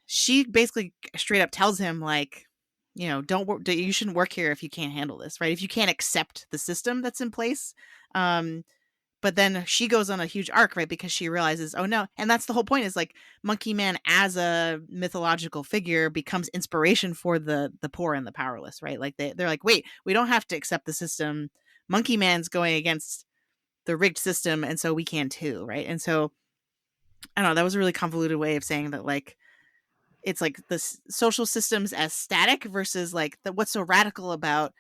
She basically straight up tells him, like, you shouldn't work here if you can't handle this, right? If you can't accept the system that's in place, but then she goes on a huge arc, right? Because she realizes, oh no. And that's the whole point, is like Monkey Man as a mythological figure becomes inspiration for the poor and the powerless, right? Like they're like, wait, we don't have to accept the system. Monkey Man's going against the rigged system, and so we can too, right? And so I don't know, that was a really convoluted way of saying that, like, it's like the social systems as static versus like what's so radical about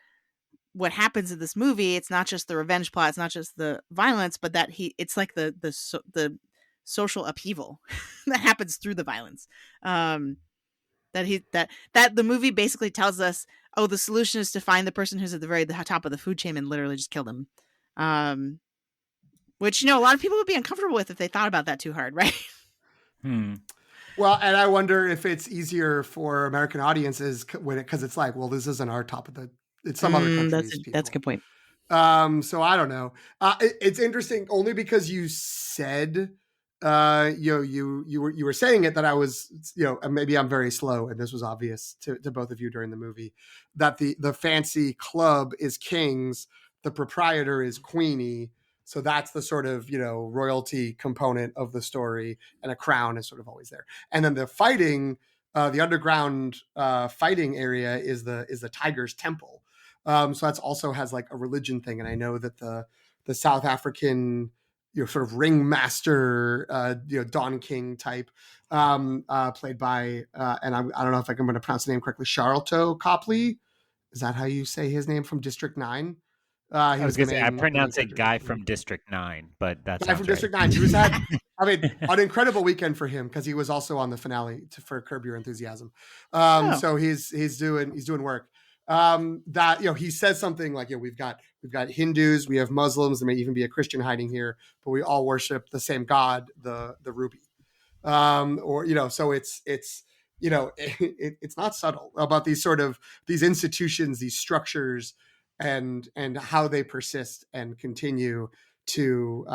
what happens in this movie. It's not just the revenge plot, it's not just the violence, but that it's like the social upheaval that happens through the violence. That the movie basically tells us, oh, the solution is to find the person who's at the top of the food chain and literally just kill them. Which, a lot of people would be uncomfortable with if they thought about that too hard, right? Well, and I wonder if it's easier for American audiences because it's like, well, this isn't our top of the, it's some other country's people. That's a good point. So I don't know. It's interesting only because you said, you were saying it, that I was, maybe I'm very slow, and this was obvious to both of you during the movie, that the fancy club is kings, the proprietor is Queenie. So that's the sort of, royalty component of the story, and a crown is sort of always there. And then the fighting, the underground fighting area is the Tiger's Temple. So that's also has like a religion thing. And I know that the South African, sort of ringmaster, Don King type, played by, and I don't know if I'm going to pronounce the name correctly, Charlton Copley. Is that how you say his name, from District 9? I was going to say, I pronounce it Guy from District 9. But that's Guy from District 9. He was had, an incredible weekend for him, because he was also on the finale for Curb Your Enthusiasm. So he's doing work. That he says something like, we've got Hindus, we have Muslims, there may even be a Christian hiding here, but we all worship the same God, the rupee. So it's not subtle about these institutions, these structures, and how they persist and continue to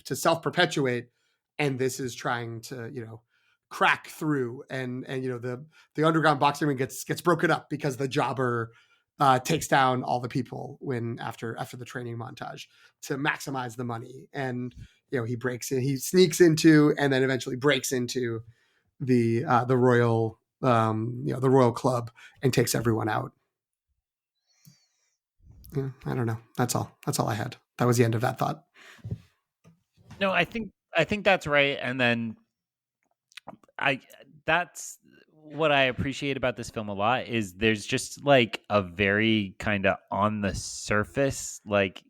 self-perpetuate. And this is trying to crack through, and the underground boxing ring gets broken up because the jobber takes down all the people after the training montage to maximize the money. And he sneaks into, and then eventually breaks into the royal the royal club, and takes everyone out. I don't know. That's all I had. That was the end of that thought. No, I think that's right. And then that's what I appreciate about this film a lot, is there's just like a very kind of on the surface, like,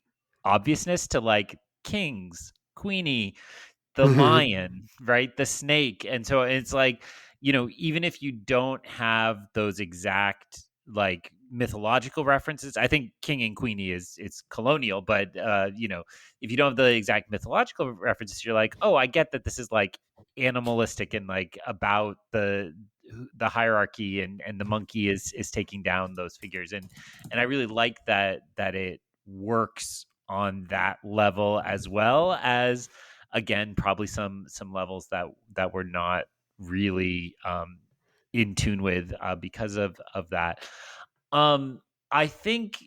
obviousness to like kings, Queenie, the lion, right? The snake. And so it's like, even if you don't have those exact like mythological references, I think King and Queenie it's colonial, but if you don't have the exact mythological references, you're like, oh, I get that this is like animalistic and like about the hierarchy, and the monkey is taking down those figures, and I really like that it works on that level, as well as, again, probably some levels that we're not really in tune with because of that. I think,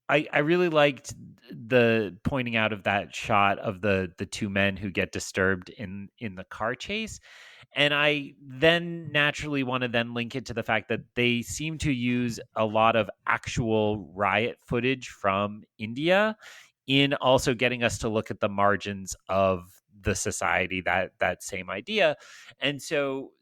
I really liked the pointing out of that shot of the two men who get disturbed in the car chase. And I then naturally want to then link it to the fact that they seem to use a lot of actual riot footage from India in also getting us to look at the margins of the society, that same idea. And so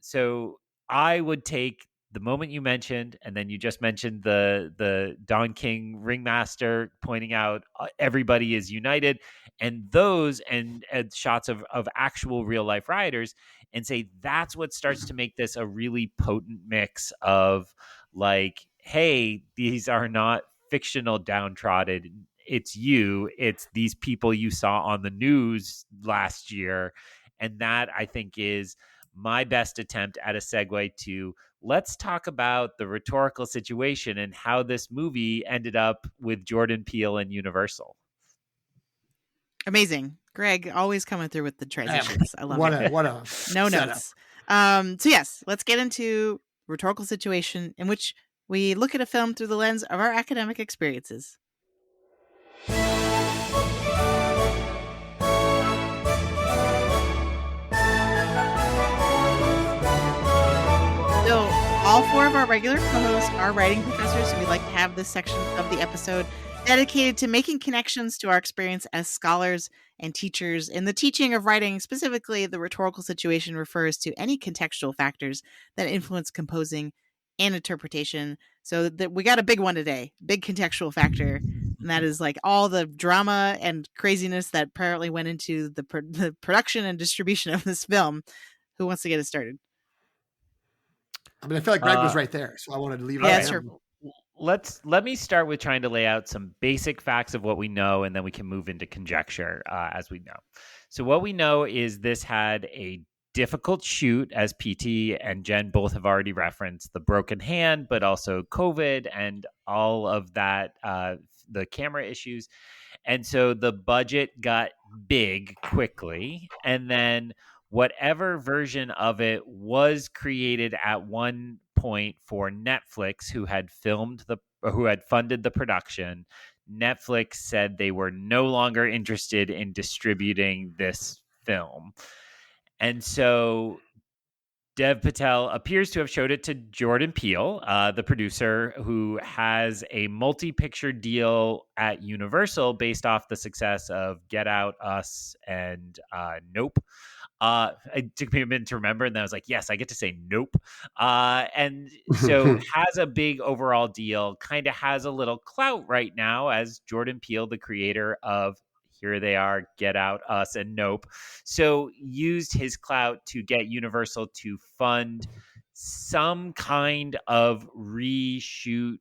I would take the moment you mentioned, and then you just mentioned the Don King ringmaster pointing out everybody is united, and those and shots of actual real life rioters, and say that's what starts to make this a really potent mix of like, hey, these are not fictional downtrodden. It's these people you saw on the news last year. And that, I think, is my best attempt at a segue to let's talk about the Rhetorical Situation and how this movie ended up with Jordan Peele and Universal. Amazing. Greg, always coming through with the transitions. I love it. What a no setup. notes. So yes, let's get into Rhetorical Situation, in which we look at a film through the lens of our academic experiences. All four of our regular co-hosts are writing professors, so we like to have this section of the episode dedicated to making connections to our experience as scholars and teachers. In the teaching of writing, specifically, the rhetorical situation refers to any contextual factors that influence composing and interpretation. So that we got a big one today, big contextual factor. And that is like all the drama and craziness that apparently went into the production and distribution of this film. Who wants to get it started? I mean, I feel like Greg was right there, so I wanted to leave it Yeah, to sure. him. Let me start with trying to lay out some basic facts of what we know, and then we can move into conjecture as we know. So what we know is this had a difficult shoot, as PT and Jen both have already referenced, the broken hand, but also COVID and all of that, the camera issues. And so the budget got big quickly. And then whatever version of it was created at one point for Netflix, who had funded the production, Netflix said they were no longer interested in distributing this film. And so Dev Patel appears to have showed it to Jordan Peele, the producer, who has a multi-picture deal at Universal based off the success of Get Out, Us, and Nope. It took me a minute to remember, and then I was like, yes, I get to say Nope. And so has a big overall deal, kind of has a little clout right now as Jordan Peele, the creator of Here They Are, Get Out, Us, and Nope. So used his clout to get Universal to fund some kind of reshoot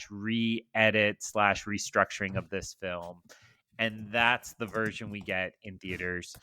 / re-edit / restructuring of this film. And that's the version we get in theaters.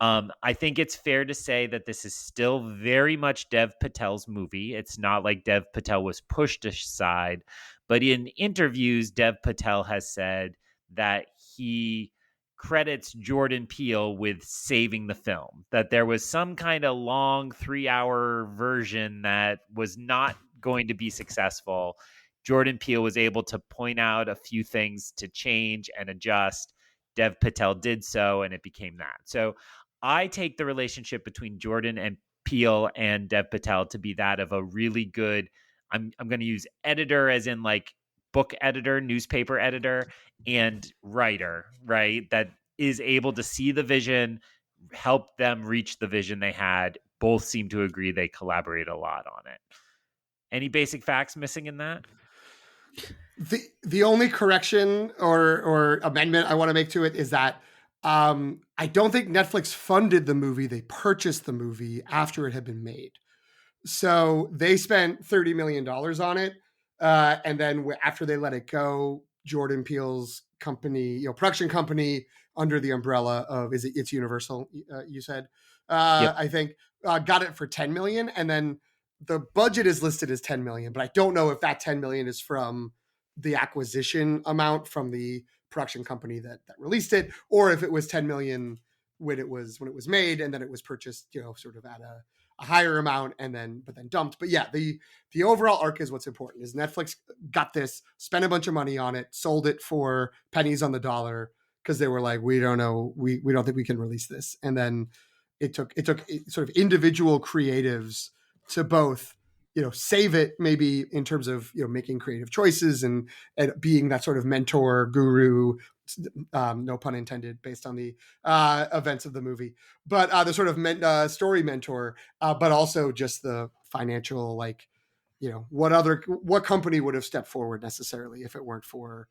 I think it's fair to say that this is still very much Dev Patel's movie. It's not like Dev Patel was pushed aside, but in interviews, Dev Patel has said that he credits Jordan Peele with saving the film, that there was some kind of long 3-hour version that was not going to be successful. Jordan Peele was able to point out a few things to change and adjust. Dev Patel did so, and it became that. So I take the relationship between Jordan and Peele and Dev Patel to be that of a really good, I'm going to use editor as in like book editor, newspaper editor, and writer, right? That is able to see the vision, help them reach the vision they had. Both seem to agree they collaborate a lot on it. Any basic facts missing in that? The only correction or amendment I want to make to it is that I don't think Netflix funded the movie. They purchased the movie after it had been made. So they spent $30 million on it. And then after they let it go, Jordan Peele's company, production company under the umbrella of, it's Universal, you said, Yep. I think, got it for 10 million. And then the budget is listed as 10 million, but I don't know if that 10 million is from the acquisition amount from the production company that released it, or if it was 10 million when it was made, and then it was purchased, sort of at a higher amount but then dumped. But yeah, the overall arc is what's important. Is Netflix got this, spent a bunch of money on it, sold it for pennies on the dollar because they were like, we don't know, we don't think we can release this. And then it took sort of individual creatives to both save it, maybe in terms of making creative choices and being that sort of mentor guru, no pun intended, based on the events of the movie, but the sort of story mentor, but also just the financial, like, what company would have stepped forward necessarily if it weren't for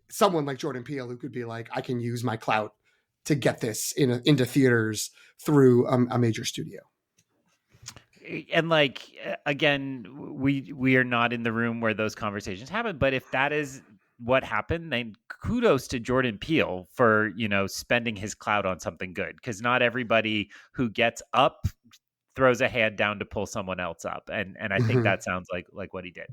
someone like Jordan Peele, who could be like, I can use my clout to get this into theaters through a major studio. And like, again, we are not in the room where those conversations happen, but if that is what happened, then kudos to Jordan Peele for spending his clout on something good, because not everybody who gets up throws a hand down to pull someone else up, and I think that sounds like what he did.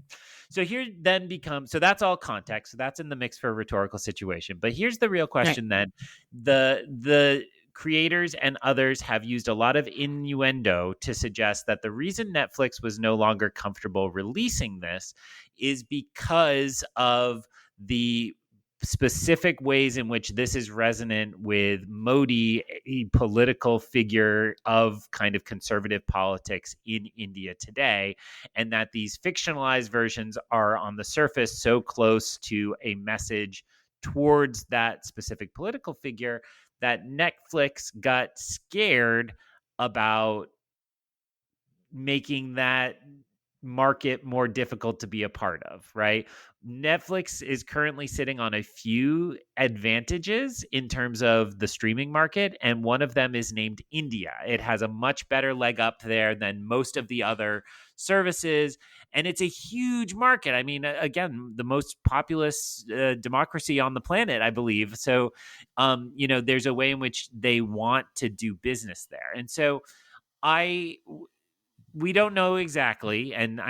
So here then becomes, so that's all context, so that's in the mix for a rhetorical situation. But here's the real question, right? Then the creators and others have used a lot of innuendo to suggest that the reason Netflix was no longer comfortable releasing this is because of the specific ways in which this is resonant with Modi, a political figure of kind of conservative politics in India today, and that these fictionalized versions are on the surface so close to a message towards that specific political figure that Netflix got scared about making that market more difficult to be a part of, right? Netflix is currently sitting on a few advantages in terms of the streaming market, and one of them is named India. It has a much better leg up there than most of the other services, and it's a huge market. I mean, again, the most populous democracy on the planet, I believe. So, there's a way in which they want to do business there. And so I we don't know exactly, and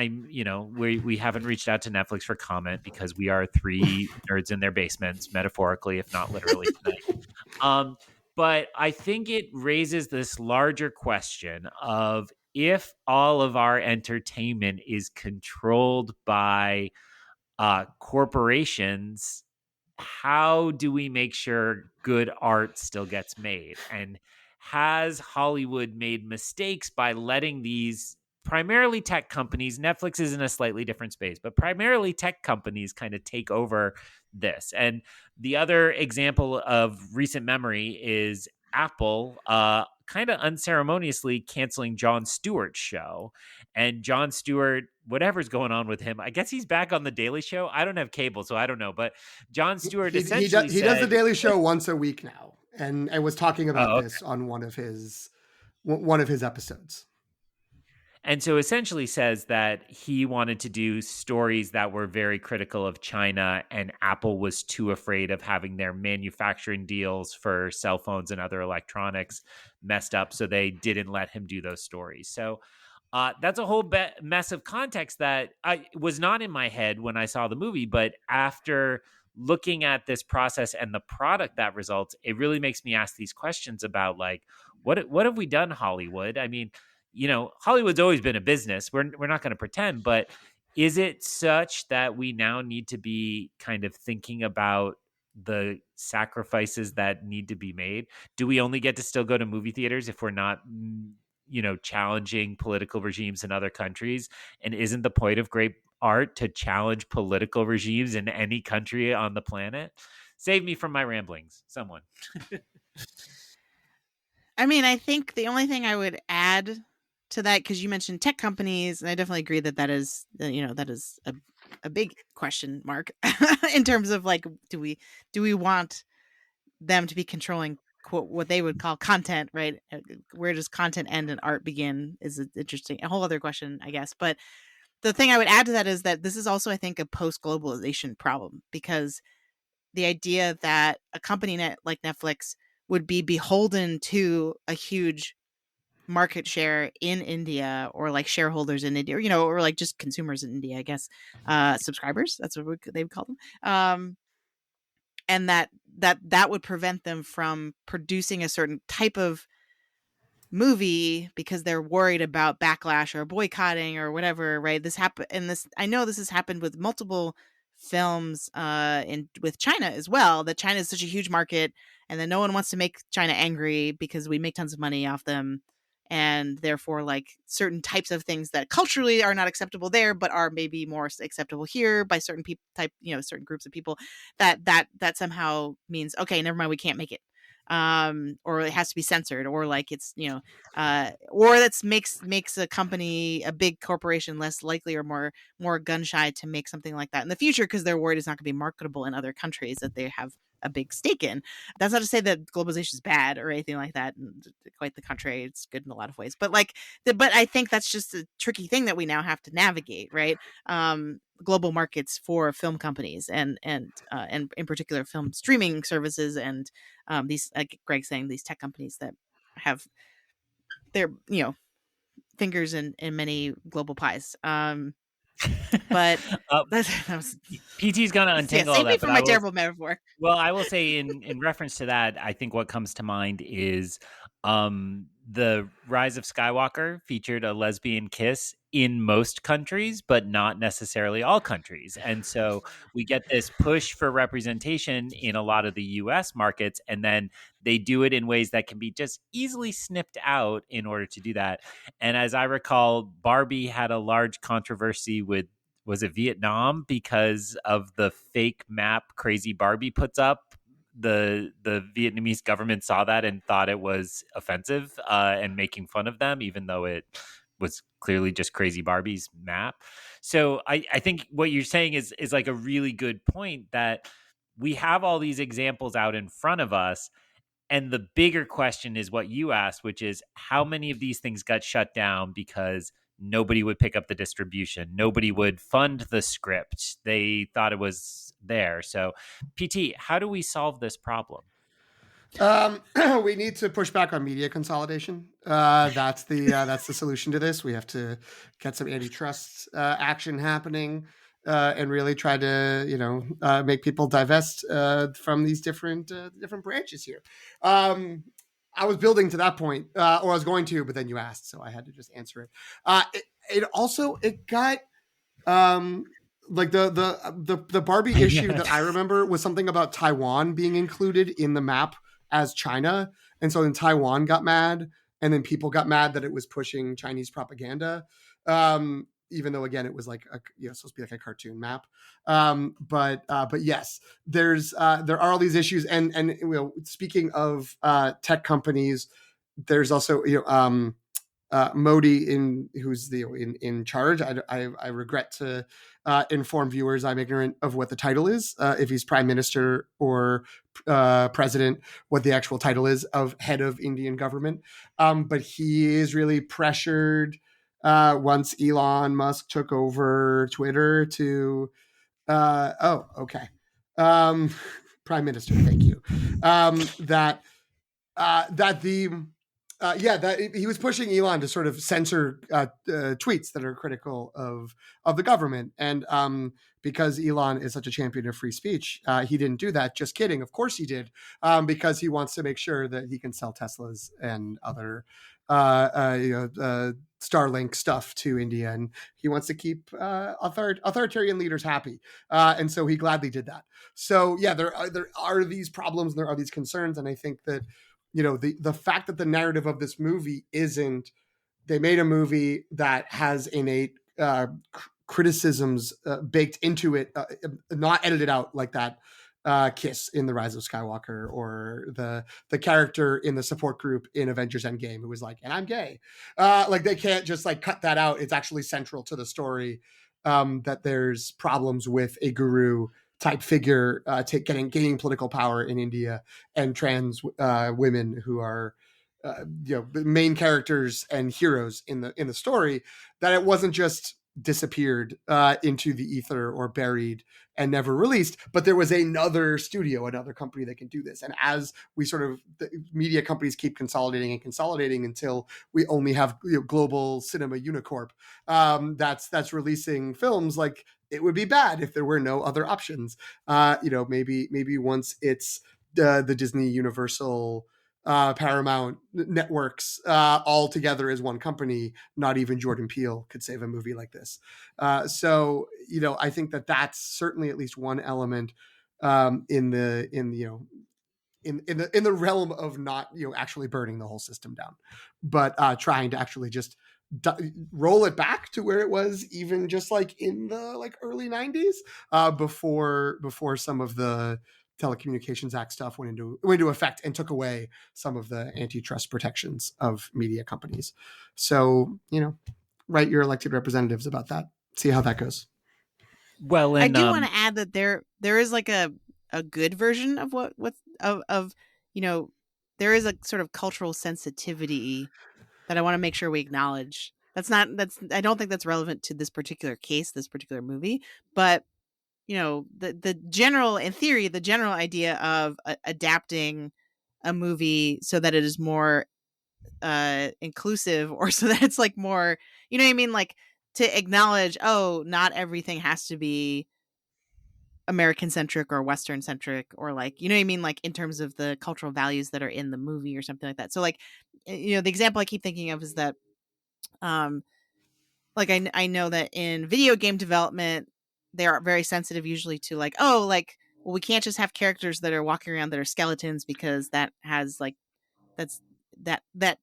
we haven't reached out to Netflix for comment because we are three nerds in their basements, metaphorically, if not literally, tonight. But I think it raises this larger question of, if all of our entertainment is controlled by corporations, how do we make sure good art still gets made? And has Hollywood made mistakes by letting these primarily tech companies — Netflix is in a slightly different space, but primarily tech companies — kind of take over this? And the other example of recent memory is Apple kind of unceremoniously canceling Jon Stewart's show. And Jon Stewart, whatever's going on with him, I guess he's back on the Daily Show. I don't have cable, so I don't know. But Jon Stewart essentially he does the Daily Show once a week now, and was talking about this on one of his episodes. And so essentially says that he wanted to do stories that were very critical of China, and Apple was too afraid of having their manufacturing deals for cell phones and other electronics messed up, so they didn't let him do those stories. So that's a whole mess of context that was not in my head when I saw the movie, but after looking at this process and the product that results, it really makes me ask these questions about, like, what have we done, Hollywood? I mean, Hollywood's always been a business. We're not going to pretend, but is it such that we now need to be kind of thinking about the sacrifices that need to be made? Do we only get to still go to movie theaters if we're not, challenging political regimes in other countries? And isn't the point of great art to challenge political regimes in any country on the planet? Save me from my ramblings, someone. I mean, I think the only thing I would add to that, because you mentioned tech companies, and I definitely agree that is a big question mark in terms of, like, do we want them to be controlling, quote, what they would call content, right? Where does content end and art begin is interesting, a whole other question, I guess. But the thing I would add to that is that this is also, I think, a post-globalization problem, because the idea that a company like Netflix would be beholden to a huge market share in India, or like shareholders in India, or like just consumers in India, I guess, subscribers, that's what they would call them. And that would prevent them from producing a certain type of movie because they're worried about backlash or boycotting or whatever, right? I know this has happened with multiple films with China as well, that China is such a huge market, and then no one wants to make China angry because we make tons of money off them, and therefore, like, certain types of things that culturally are not acceptable there but are maybe more acceptable here by certain certain groups of people, that somehow means, okay, never mind, we can't make it, or it has to be censored, or like it's or that makes a company, a big corporation, less likely or more gun shy to make something like that in the future because they're worried it's not going to be marketable in other countries that they have a big stake in. That's not to say that globalization is bad or anything like that. Quite the contrary, it's good in a lot of ways. But but I think that's just a tricky thing that we now have to navigate, right? Global markets for film companies and in particular film streaming services, and these, like Greg's saying, these tech companies that have their fingers in many global pies. But that was PT's gonna untangle all save that. me from my terrible metaphor. Well, I will say in reference to that, I think what comes to mind is The Rise of Skywalker featured a lesbian kiss in most countries, but not necessarily all countries. And so we get this push for representation in a lot of the US markets, and then they do it in ways that can be just easily snipped out in order to do that. And as I recall, Barbie had a large controversy with, was it Vietnam, because of the fake map Crazy Barbie puts up. The Vietnamese government saw that and thought it was offensive, and making fun of them, even though it was clearly just Crazy Barbie's map. So I think what you're saying is like a really good point, that we have all these examples out in front of us. And the bigger question is what you asked, which is how many of these things got shut down because nobody would pick up the distribution. Nobody would fund the script. They thought it was there. So, PT, how do we solve this problem? We need to push back on media consolidation. That's the solution to this. We have to get some antitrust action happening, and really try to make people divest from these different branches here. I was building to that point, or I was going to, but then you asked, so I had to just answer it. It got like the Barbie issue that I remember was something about Taiwan being included in the map as China, and so then Taiwan got mad, and then people got mad that it was pushing Chinese propaganda, even though again it was like supposed to be like a cartoon map. But yes, there are all these issues, and speaking of tech companies, there's also Modi who's in charge. I regret to inform viewers I'm ignorant of what the title is, if he's prime minister or president, what the actual title is of head of Indian government. But he is really pressured once Elon Musk took over Twitter to prime minister, thank you, that he was pushing Elon to sort of censor tweets that are critical of the government. And because Elon is such a champion of free speech, he didn't do that. Just kidding. Of course he did, because he wants to make sure that he can sell Teslas and other Starlink stuff to India, and he wants to keep authoritarian leaders happy, and so he gladly did that. So yeah, there are these problems, and there are these concerns, and I think that the fact that the narrative of this movie isn't, they made a movie that has innate criticisms baked into it, not edited out like that kiss in The Rise of Skywalker, or the character in the support group in Avengers Endgame who was like, and I'm gay. Like they can't just like cut that out. It's actually central to the story, that there's problems with a guru type figure gaining political power in India, and trans women who are main characters and heroes in the story, that it wasn't just disappeared into the ether or buried and never released, but there was another studio, another company that can do this. And as we the media companies keep consolidating until we only have global cinema unicorp that's releasing films, like it would be bad if there were no other options. Maybe once it's the Disney, Universal, Paramount networks all together as one company, not even Jordan Peele could save a movie like this. So I think that's certainly at least one element in the realm of not actually burning the whole system down, but trying to actually just roll it back to where it was, even just like in the early 90s, before some of the Telecommunications Act stuff went into effect and took away some of the antitrust protections of media companies. So write your elected representatives about that, see how that goes. Well, and I do want to add that there is like a good version of there is a sort of cultural sensitivity that I want to make sure we acknowledge. I don't think that's relevant to this particular case, this particular movie, but the general, in theory, the general idea of adapting a movie so that it is more inclusive, or so that it's like more, what I mean, like to acknowledge, not everything has to be American centric or Western centric, or like, you know what I mean? Like in terms of the cultural values that are in the movie or something like that. So like, you know, the example I keep thinking of is that, like I know that in video game development, they are very sensitive usually to like, oh, like, well, we can't just have characters that are walking around that are skeletons because that has like, that's that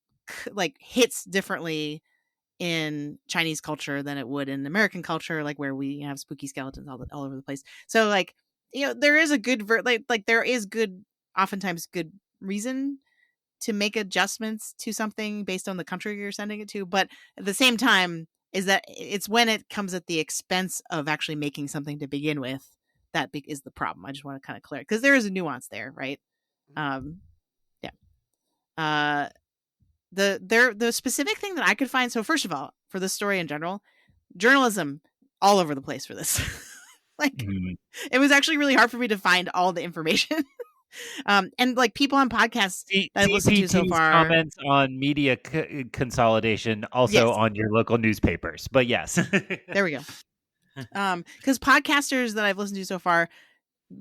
like hits differently in Chinese culture than it would in American culture, like where we have spooky skeletons all over the place. So like, you know, there is a good like there is good, oftentimes good reason to make adjustments to something based on the country you're sending it to, but at the same time is that it's when it comes at the expense of actually making something to begin with that is the problem. I just want to kind of clear it because there is a nuance there, right? Um, yeah. Uh, the specific thing that I could find. So first of all, for the story in general, journalism all over the place for this. Like it was actually really hard for me to find all the information. And like people on podcasts that I've listened to so DPT's far. comments on media consolidation also Yes. on your local newspapers, but yes. There we go. Because podcasters that I've listened to so far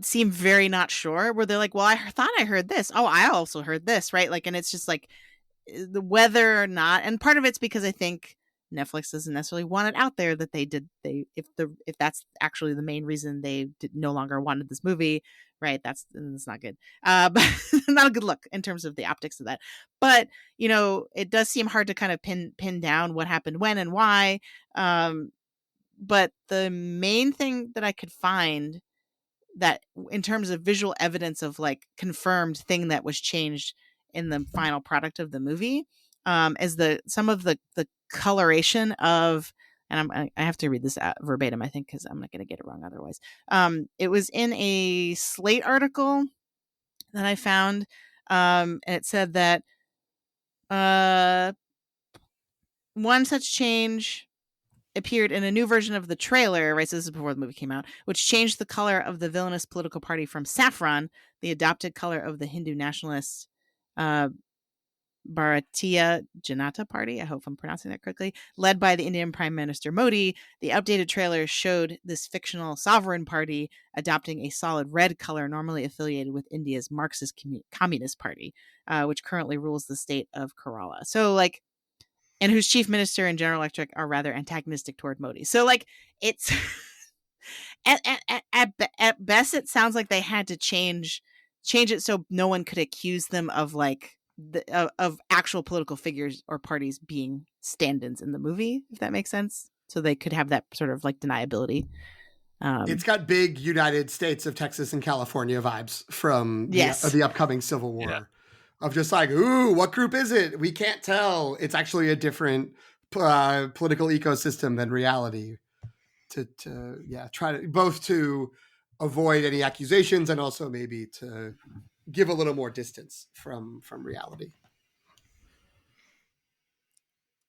seem very not sure, where they're like, well, I thought I heard this. Oh, I also heard this, right? Like, and it's just like the whether or not, and part of it's because I think Netflix doesn't necessarily want it out there that if that's actually the main reason they no longer wanted this movie, right? That's not good. But not a good look in terms of the optics of that. But you know, it does seem hard to kind of pin down what happened when and why. But the main thing that I could find that in terms of visual evidence of like confirmed thing that was changed in the final product of the movie, is some of the coloration of, and I have to read this verbatim, I think, because I'm not going to get it wrong otherwise. It was in a Slate article that I found, and it said that one such change appeared in a new version of the trailer, right? So this is before the movie came out, which changed the color of the villainous political party from saffron, the adopted color of the Hindu nationalist Bharatiya Janata Party. I hope I'm pronouncing that correctly. Led by the Indian Prime Minister Modi, the updated trailer showed this fictional sovereign party adopting a solid red color normally affiliated with India's Marxist Communist Party, which currently rules the state of Kerala. So like, and whose chief minister and General Electric are rather antagonistic toward Modi. So like it's at best it sounds like they had to change it so no one could accuse them of like of actual political figures or parties being stand-ins in the movie, if that makes sense. So they could have that sort of like deniability. It's got big United States of Texas and California vibes from yes. the upcoming Civil War. Yeah. Of just like, ooh, what group is it? We can't tell. It's actually a different political ecosystem than reality. To try to both to avoid any accusations and also maybe to give a little more distance from reality.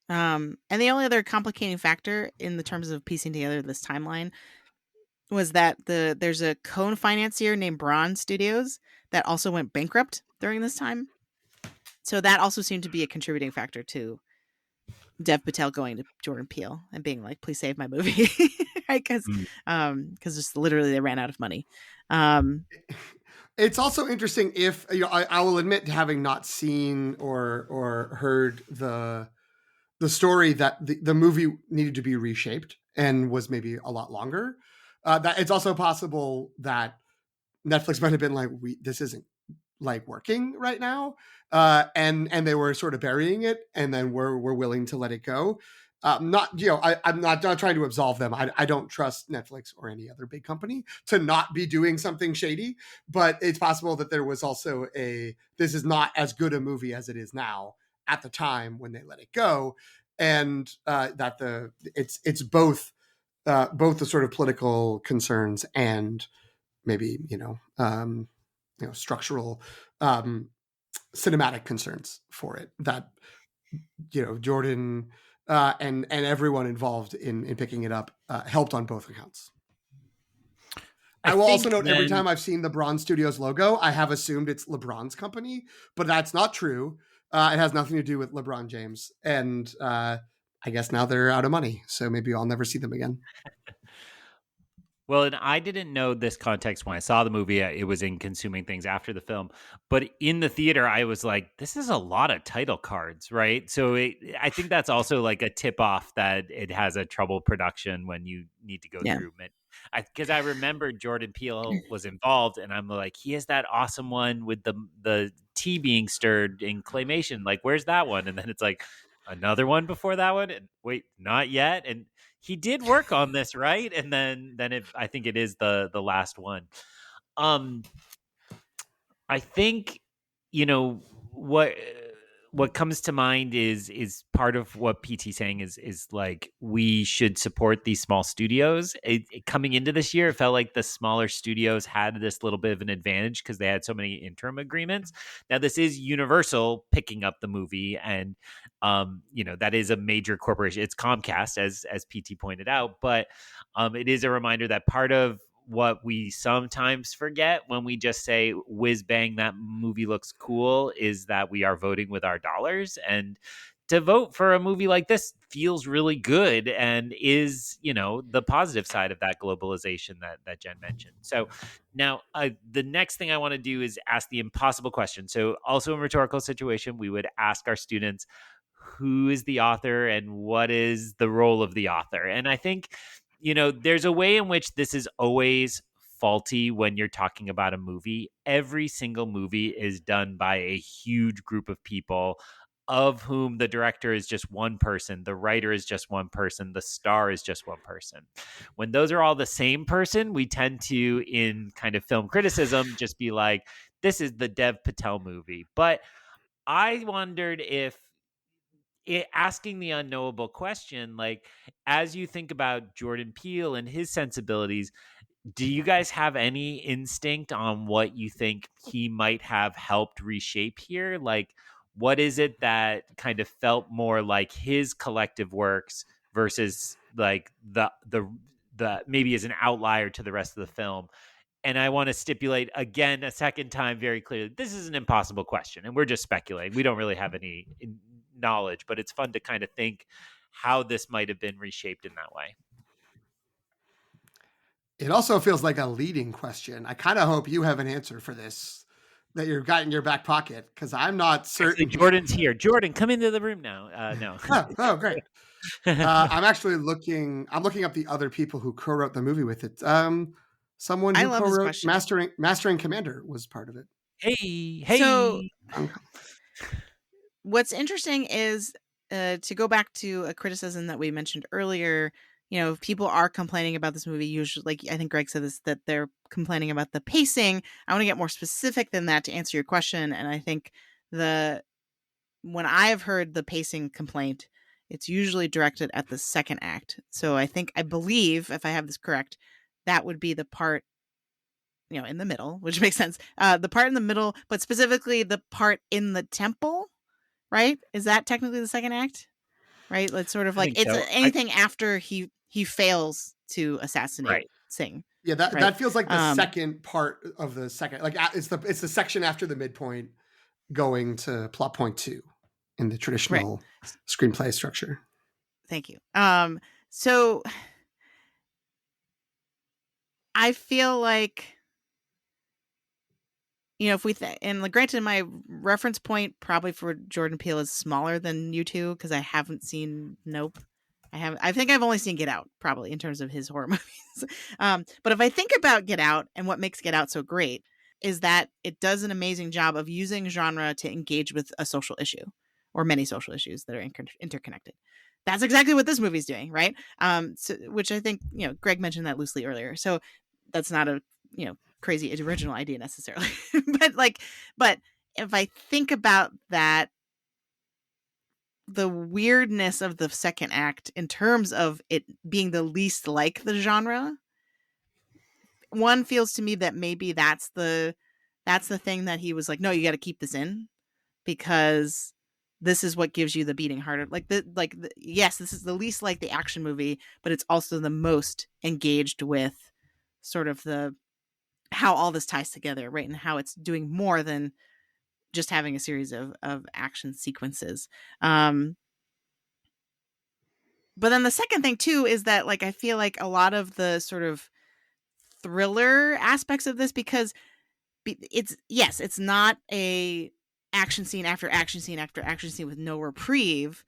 And the only other complicating factor in the terms of piecing together this timeline was that there's a co-financier named Bron Studios that also went bankrupt during this time. So that also seemed to be a contributing factor to Dev Patel going to Jordan Peele and being like, please save my movie. Right? Because just literally they ran out of money. It's also interesting if, you know, I will admit to having not seen or heard the story that the movie needed to be reshaped and was maybe a lot longer. That it's also possible that Netflix might have been like, this isn't like working right now, and they were sort of burying it, and then we're willing to let it go. Not, you know, I'm not trying to absolve them. I don't trust Netflix or any other big company to not be doing something shady, but it's possible that there was also this is not as good a movie as it is now at the time when they let it go, and that it's both the sort of political concerns and maybe structural cinematic concerns for it that Jordan and everyone involved in picking it up helped on both accounts. I will also note every time I've seen the Bron Studios logo, I have assumed it's LeBron's company, but that's not true. It has nothing to do with LeBron James, and I guess now they're out of money, so maybe I'll never see them again. Well, and I didn't know this context when I saw the movie. It was in consuming things after the film, but in the theater, I was like, "This is a lot of title cards, right?" So I think that's also like a tip off that it has a trouble production when you need to go Yeah. through it. Because I remember Jordan Peele was involved, and I'm like, he has that awesome one with the tea being stirred in claymation. Like, where's that one? And then it's like another one before that one, and wait, not yet, and he did work on this, right? And then I think it is the last one. Um, I think you know what comes to mind is part of what PT saying is like we should support these small studios. Coming into this year, it felt like the smaller studios had this little bit of an advantage because they had so many interim agreements. Now this is Universal picking up the movie, and that is a major corporation. It's Comcast, as PT pointed out, but it is a reminder that part of what we sometimes forget when we just say whiz bang that movie looks cool is that we are voting with our dollars, and to vote for a movie like this feels really good and is the positive side of that globalization that Jen mentioned. So now the next thing I want to do is ask the impossible question. So also in Rhetorical Situation, we would ask our students, who is the author and what is the role of the author? And I think there's a way in which this is always faulty when you're talking about a movie. Every single movie is done by a huge group of people, of whom the director is just one person, the writer is just one person, the star is just one person. When those are all the same person, we tend to, in kind of film criticism, just be like, this is the Dev Patel movie. But I wondered if asking the unknowable question, like, as you think about Jordan Peele and his sensibilities, do you guys have any instinct on what you think he might have helped reshape here? Like, what is it that kind of felt more like his collective works versus like the maybe as an outlier to the rest of the film? And I want to stipulate again a second time very clearly, this is an impossible question, and we're just speculating. We don't really have any knowledge, but it's fun to kind of think how this might have been reshaped in that way. It also feels like a leading question. I kind of hope you have an answer for this that you've got in your back pocket, because I'm not certain. Actually, Jordan's here. Jordan, come into the room now. No. Great. I'm actually looking. I'm looking up the other people who co-wrote the movie with it. Someone I who love this co-wrote question. Mastering Commander was part of it. Hey. So Okay. what's interesting is to go back to a criticism that we mentioned earlier. If people are complaining about this movie, usually, like I think Greg said this, that they're complaining about the pacing. I want to get more specific than that to answer your question. And I think when I've heard the pacing complaint, it's usually directed at the second act. So I believe, if I have this correct, that would be the part, in the middle, which makes sense. The part in the middle, but specifically the part in the temple, right? Is that technically the second act? Right? It's sort of I like think it's so. anything after he fails to assassinate Right. Singh. Yeah, that Right. that feels like the second part of the second. Like it's the section after the midpoint, going to plot point 2 in the traditional screenplay structure. Thank you. So I feel like, if we and granted, my reference point probably for Jordan Peele is smaller than you two, because I haven't seen Nope. I think I've only seen Get Out, probably, in terms of his horror movies. But if I think about Get Out, and what makes Get Out so great is that it does an amazing job of using genre to engage with a social issue, or many social issues that are interconnected. That's exactly what this movie's doing, right? Which I think, Greg mentioned that loosely earlier. So that's not a, crazy original idea necessarily. but if I think about that, the weirdness of the second act in terms of it being the least like the genre, one feels to me that maybe that's the thing that he was like, no, you got to keep this in, because this is what gives you the beating heart. Yes, this is the least like the action movie, but it's also the most engaged with sort of how all this ties together, right? And how it's doing more than just having a series of action sequences. But then the second thing too is that, like, I feel like a lot of the sort of thriller aspects of this, because it's not a action scene after action scene after action scene with no reprieve.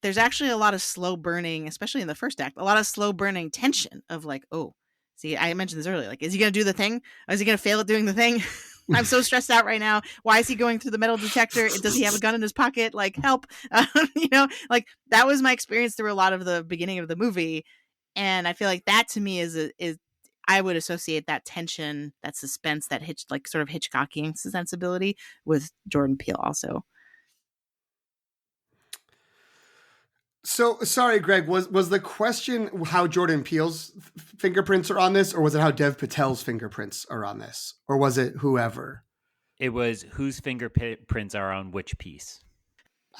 There's actually a lot of slow burning, especially in the first act, a lot of slow burning tension of like, oh, see, I mentioned this earlier. Like, is he going to do the thing? Or is he going to fail at doing the thing? I'm so stressed out right now. Why is he going through the metal detector? Does he have a gun in his pocket? Like, help. Like that was my experience through a lot of the beginning of the movie. And I feel like that to me is I would associate that tension, that suspense, that sort of Hitchcockian sensibility with Jordan Peele also. So sorry, Greg. Was the question how Jordan Peele's fingerprints are on this, or was it how Dev Patel's fingerprints are on this, or was it whoever? It was whose fingerprints are on which piece.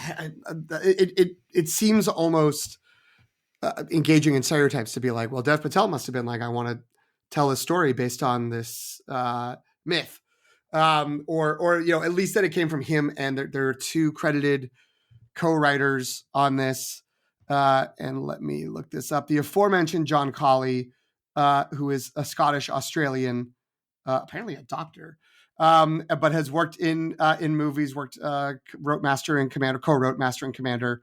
It seems almost engaging in stereotypes to be like, well, Dev Patel must have been like, I want to tell a story based on this myth, or at least that it came from him. And there are two credited co-writers on this. And let me look this up. The aforementioned John Colley, who is a Scottish Australian, apparently a doctor, but has worked in movies, wrote Master and Commander, co-wrote Master and Commander.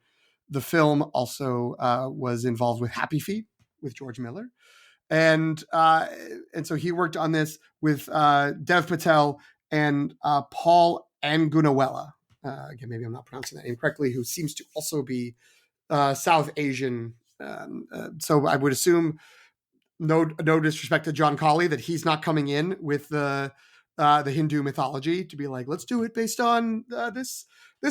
The film also was involved with Happy Feet with George Miller. And so he worked on this with Dev Patel and Paul Angunawella. Again, maybe I'm not pronouncing that name correctly, who seems to also be South Asian. So I would assume, no disrespect to John Colley, that he's not coming in with the Hindu mythology to be like, let's do it based on this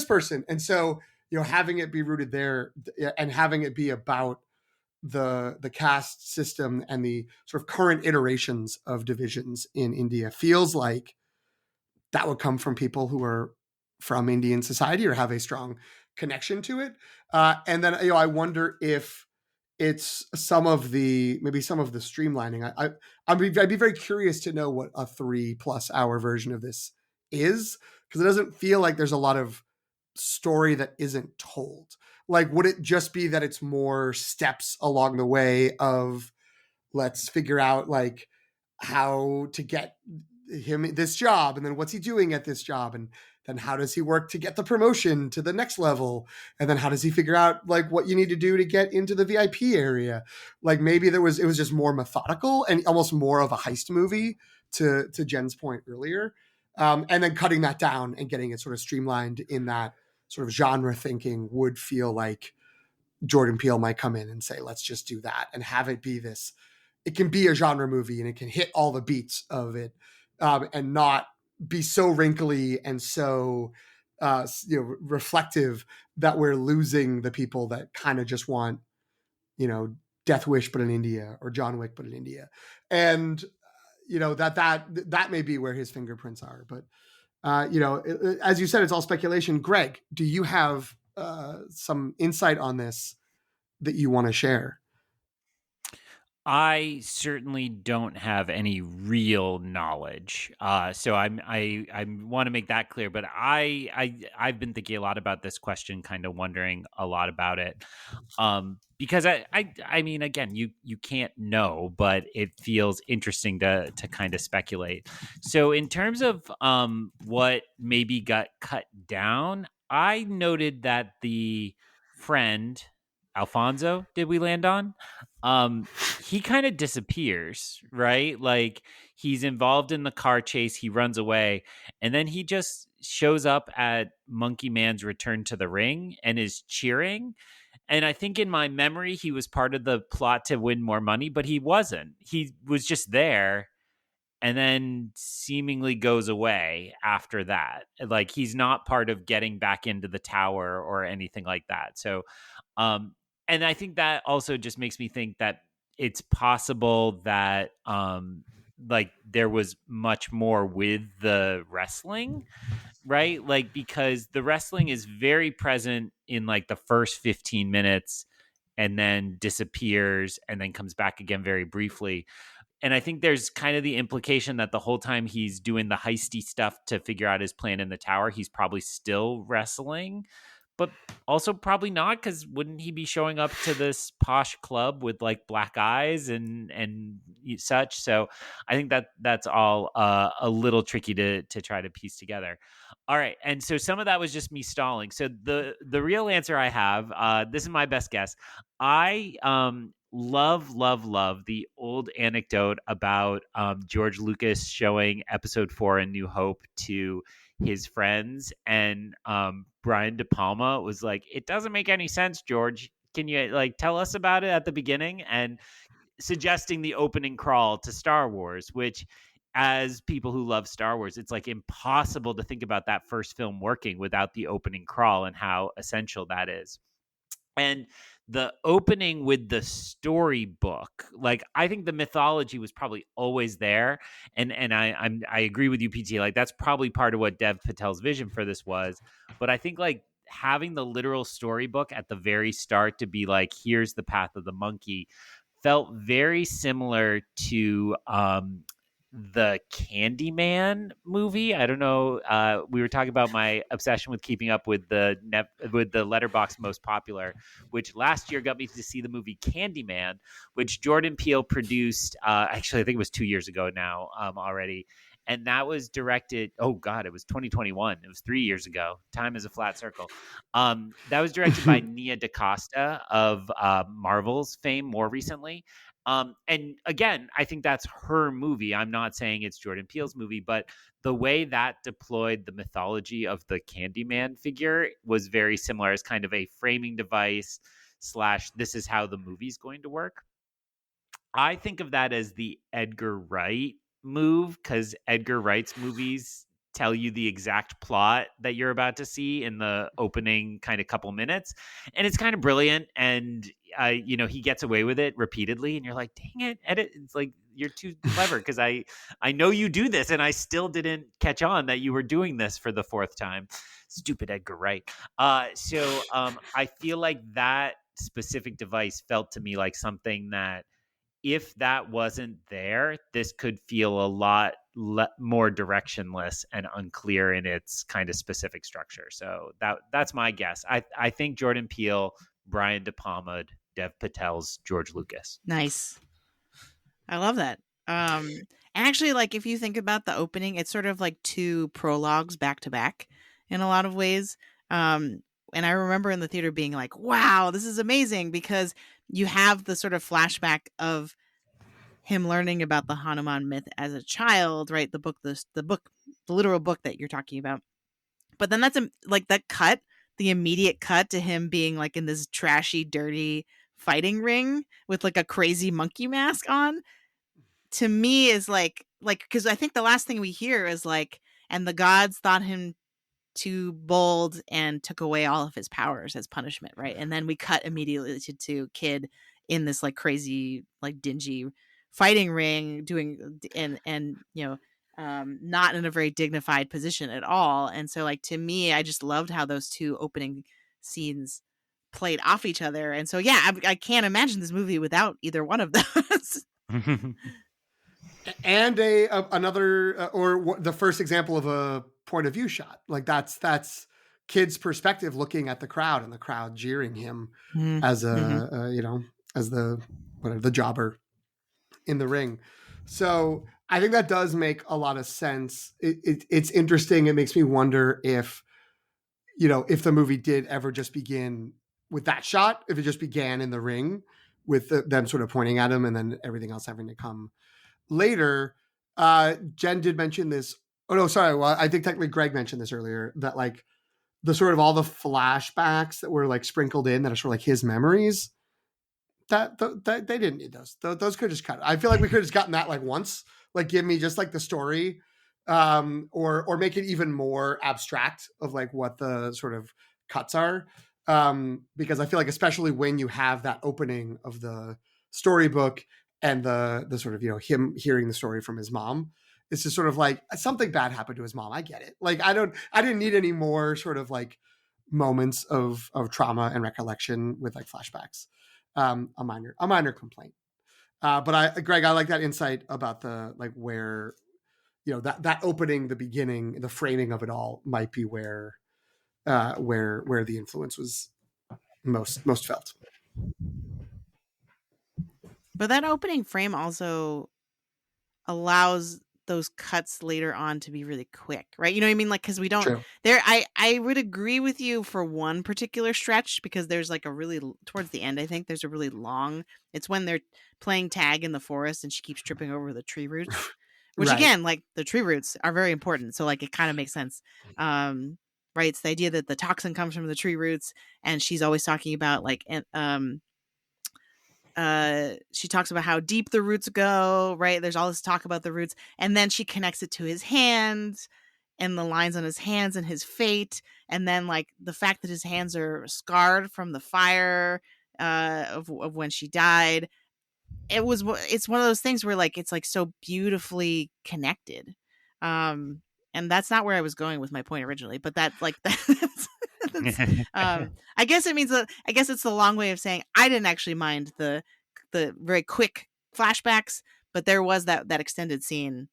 person. And so, having it be rooted there and having it be about the caste system and the sort of current iterations of divisions in India feels like that would come from people who are from Indian society or have a strong connection to it. And then, I wonder if it's some of the streamlining. I'd be very curious to know what a 3+ hour version of this is, because it doesn't feel like there's a lot of story that isn't told. Like, would it just be that it's more steps along the way of, let's figure out like how to get him this job, and then what's he doing at this job, and then how does he work to get the promotion to the next level, and then how does he figure out like what you need to do to get into the VIP area? Like, maybe it was just more methodical and almost more of a heist movie, to Jen's point earlier, and then cutting that down and getting it sort of streamlined in that sort of genre thinking would feel like Jordan Peele might come in and say, let's just do that and have it be this. It can be a genre movie and it can hit all the beats of it, and not be so wrinkly and so reflective that we're losing the people that kind of just want, Death Wish but in India, or John Wick but in India. And that may be where his fingerprints are. But as you said, it's all speculation. Greg, do you have some insight on this that you want to share? I certainly don't have any real knowledge, so I want to make that clear. But I've been thinking a lot about this question, kind of wondering a lot about it, because I mean, again, you can't know, but it feels interesting to kind of speculate. So in terms of what maybe got cut down, I noted that the friend Alfonso, did we land on? He kind of disappears, right? Like, he's involved in the car chase, he runs away, and then he just shows up at Monkey Man's return to the ring and is cheering. And I think in my memory, he was part of the plot to win more money, but he wasn't. He was just there and then seemingly goes away after that. Like, he's not part of getting back into the tower or anything like that. So, and I think that also just makes me think that it's possible that like there was much more with the wrestling, right? Like, because the wrestling is very present in like the first 15 minutes and then disappears and then comes back again very briefly. And I think there's kind of the implication that the whole time he's doing the heisty stuff to figure out his plan in the tower, he's probably still wrestling. but also probably not, because wouldn't he be showing up to this posh club with like black eyes and such? So I think that's all a little tricky to try to piece together. All right, and so some of that was just me stalling. So the real answer I have, this is my best guess. I love the old anecdote about George Lucas showing Episode 4 A New Hope to his friends, and Brian De Palma was like, "It doesn't make any sense, George. Can you like tell us about it at the beginning?" And suggesting the opening crawl to Star Wars, which, as people who love Star Wars, it's like impossible to think about that first film working without the opening crawl and how essential that is. And the opening with the storybook, like I think the mythology was probably always there, and I agree with you, PT. Like that's probably part of what Dev Patel's vision for this was. But I think like having the literal storybook at the very start to be like, here's the path of the monkey, felt very similar to the Candyman movie. I don't know. We were talking about my obsession with keeping up with the Letterboxd most popular, which last year got me to see the movie Candyman, which Jordan Peele produced. Actually, I think it was 2 years ago now already. And that was directed. Oh God, it was 2021. It was 3 years ago. Time is a flat circle. That was directed by Nia DaCosta of Marvel's fame more recently. And again, I think that's her movie. I'm not saying it's Jordan Peele's movie, but the way that deployed the mythology of the Candyman figure was very similar as kind of a framing device / this is how the movie's going to work. I think of that as the Edgar Wright move, because Edgar Wright's movies tell you the exact plot that you're about to see in the opening kind of couple minutes, and it's kind of brilliant. And he gets away with it repeatedly, and you're like, dang it, edit! It's like you're too clever, because I know you do this, and I still didn't catch on that you were doing this for the fourth time. Stupid Edgar Wright. So I feel like that specific device felt to me like something that, if that wasn't there, this could feel a lot more directionless and unclear in its kind of specific structure. So that's my guess. I think Jordan Peele, Brian De Palma, Dev Patel's George Lucas. Nice. I love that. And actually, like if you think about the opening, it's sort of like two prologues back to back in a lot of ways. And I remember in the theater being like, wow, this is amazing, because you have the sort of flashback of him learning about the Hanuman myth as a child, right? The literal book that you're talking about. But then that's like that cut, the immediate cut to him being like in this trashy, dirty fighting ring with like a crazy monkey mask on, to me is like, because I think the last thing we hear is like, and the gods thought him too bold and took away all of his powers as punishment, right? And then we cut immediately to kid in this like crazy, like dingy fighting ring doing, and not in a very dignified position at all. And so like to me, I just loved how those two opening scenes played off each other. And so yeah, I can't imagine this movie without either one of those. And another or the first example of a point of view shot, like that's kid's perspective looking at the crowd, and the crowd jeering him as as the jobber in the ring. So I think that does make a lot of sense. It's interesting. It makes me wonder if the movie did ever just begin with that shot, if it just began in the ring with them sort of pointing at him and then everything else having to come later. Jen did mention this. Oh no, sorry. Well, I think technically Greg mentioned this earlier, that like the sort of all the flashbacks that were like sprinkled in that are sort of like his memories, that they didn't need those. Those could just cut. I feel like we could have just gotten that like once, like give me just like the story, or make it even more abstract of like what the sort of cuts are. Because I feel like, especially when you have that opening of the storybook and the sort of, him hearing the story from his mom, it's just sort of like something bad happened to his mom. I get it. Like, I didn't need any more sort of like moments of trauma and recollection with like flashbacks. A minor complaint. But Greg, I like that insight about the, like, where, that opening, the beginning, the framing of it all might be where where the influence was most felt. But that opening frame also allows those cuts later on to be really quick, right? You know what I mean? Like, because we don't True. there. I would agree with you for one particular stretch, because there's like a really towards the end. I think there's a really long. It's when they're playing tag in the forest and she keeps tripping over the tree roots, which Right. again, like the tree roots are very important. So like it kind of makes sense. Right? It's the idea that the toxin comes from the tree roots, and she's always talking about like she talks about how deep the roots go, right? There's all this talk about the roots, and then she connects it to his hands and the lines on his hands and his fate, and then like the fact that his hands are scarred from the fire of when she died. It's one of those things where like it's like so beautifully connected. And that's not where I was going with my point originally, but that like that's, I guess it means that I guess it's the long way of saying I didn't actually mind the very quick flashbacks, but there was that extended scene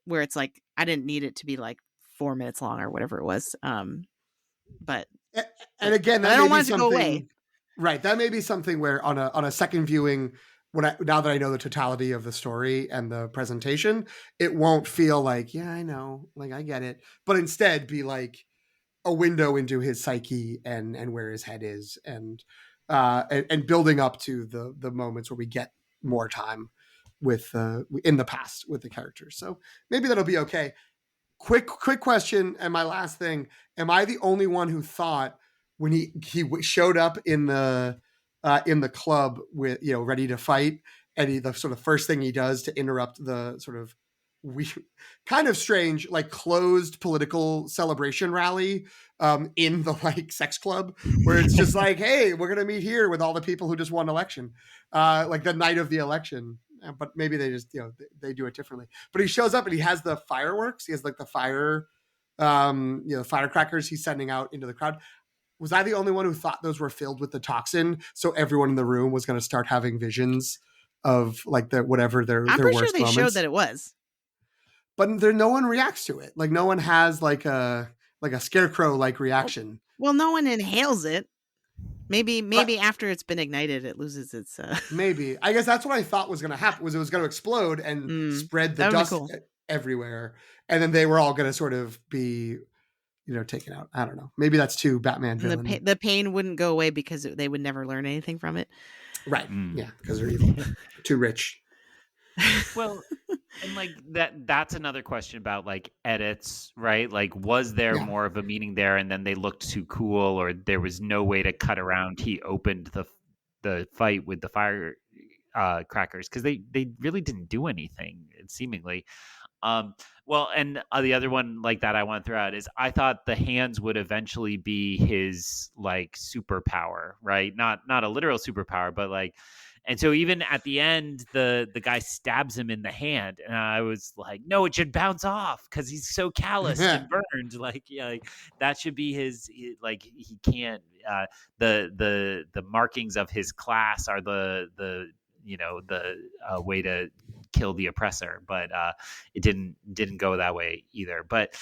where it's like I didn't need it to be like 4 minutes long or whatever it was. But And again, but that I may don't be want it to go away. something. Right. That may be something where on a second viewing, now that I know the totality of the story and the presentation, it won't feel like, yeah, I know, like I get it, but instead be like a window into his psyche and where his head is, and building up to the moments where we get more time with in the past with the characters. So maybe that'll be okay. Quick question, and my last thing: am I the only one who thought when he showed up in the club with, ready to fight, and the sort of first thing he does to interrupt the sort of kind of strange, like closed political celebration rally in the like sex club, where it's just like, hey, we're gonna meet here with all the people who just won election, like the night of the election. But maybe they just, they do it differently. But he shows up and he has the fireworks. He has like the firecrackers he's sending out into the crowd. Was I the only one who thought those were filled with the toxin? So everyone in the room was going to start having visions of like whatever their I'm their pretty sure worst they moments. showed that it was. But no one reacts to it. Like no one has like a scarecrow like reaction. Well, no one inhales it. Maybe after it's been ignited, it loses its. Maybe. I guess that's what I thought was going to happen. Was it was going to explode and spread the dust everywhere, and then they were all going to sort of be, taken out. I don't know. Maybe that's too Batman villain. The pain wouldn't go away because they would never learn anything from it. Right. Yeah, because they're evil, too rich. Well, and like that's another question about like edits, right? Like, was there more of a meaning there, and then they looked too cool, or there was no way to cut around? He opened the fight with the fire crackers, because they really didn't do anything, seemingly. Well, and the other one like that I want to throw out is I thought the hands would eventually be his like superpower, right? Not a literal superpower, but like. And so even at the end, the guy stabs him in the hand, and I was like, "No, it should bounce off because he's so calloused and burned. Like, like that should be his. Like he can't. The markings of his class are the way to kill the oppressor, but it didn't go that way either. But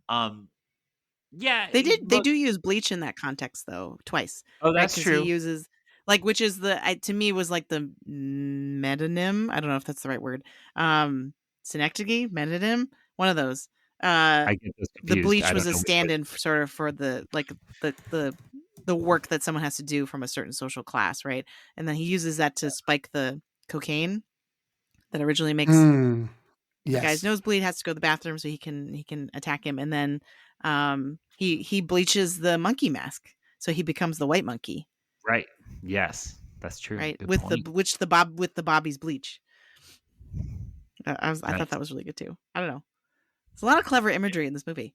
yeah, they do use bleach in that context though twice. Oh, that's right? true. He uses. Like, which is to me was like the metonym. I don't know if that's the right word. Synecdoche, metonym, one of those. I get this confused. The bleach was a stand-in for the like the work that someone has to do from a certain social class, right? And then he uses that to spike the cocaine that originally makes the guy's nose bleed. Has to go to the bathroom so he can attack him, and then he bleaches the monkey mask, so he becomes the white monkey. Right. Yes, that's true. Right. Good With point. the Bobby's bleach. I thought that was really good too. I don't know. There's a lot of clever imagery in this movie.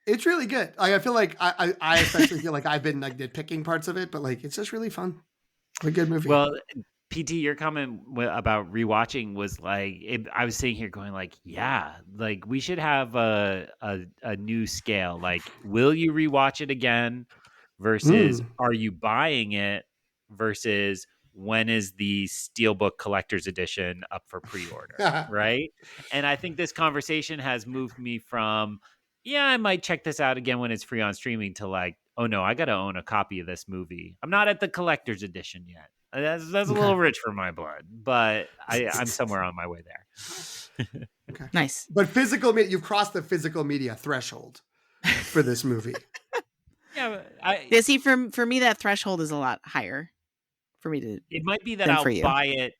It's really good. Like I feel like I especially feel like I've been like nitpicking parts of it, but like it's just really fun. A good movie. Well, PT, your comment about rewatching was like I was sitting here going like, yeah, like we should have a new scale. Like, will you rewatch it again? Versus, are you buying it? Versus, when is the Steelbook Collector's Edition up for pre-order? Right? And I think this conversation has moved me from yeah, I might check this out again when it's free on streaming to like, oh no, I got to own a copy of this movie. I'm not at the collector's edition yet. That's a Okay. little rich for my blood, but I'm somewhere on my way there. Okay. Nice. But you've crossed the physical media threshold for this movie. Yeah, Yeah, see, for me, that threshold is a lot higher for me to it might be that than I'll for you. buy it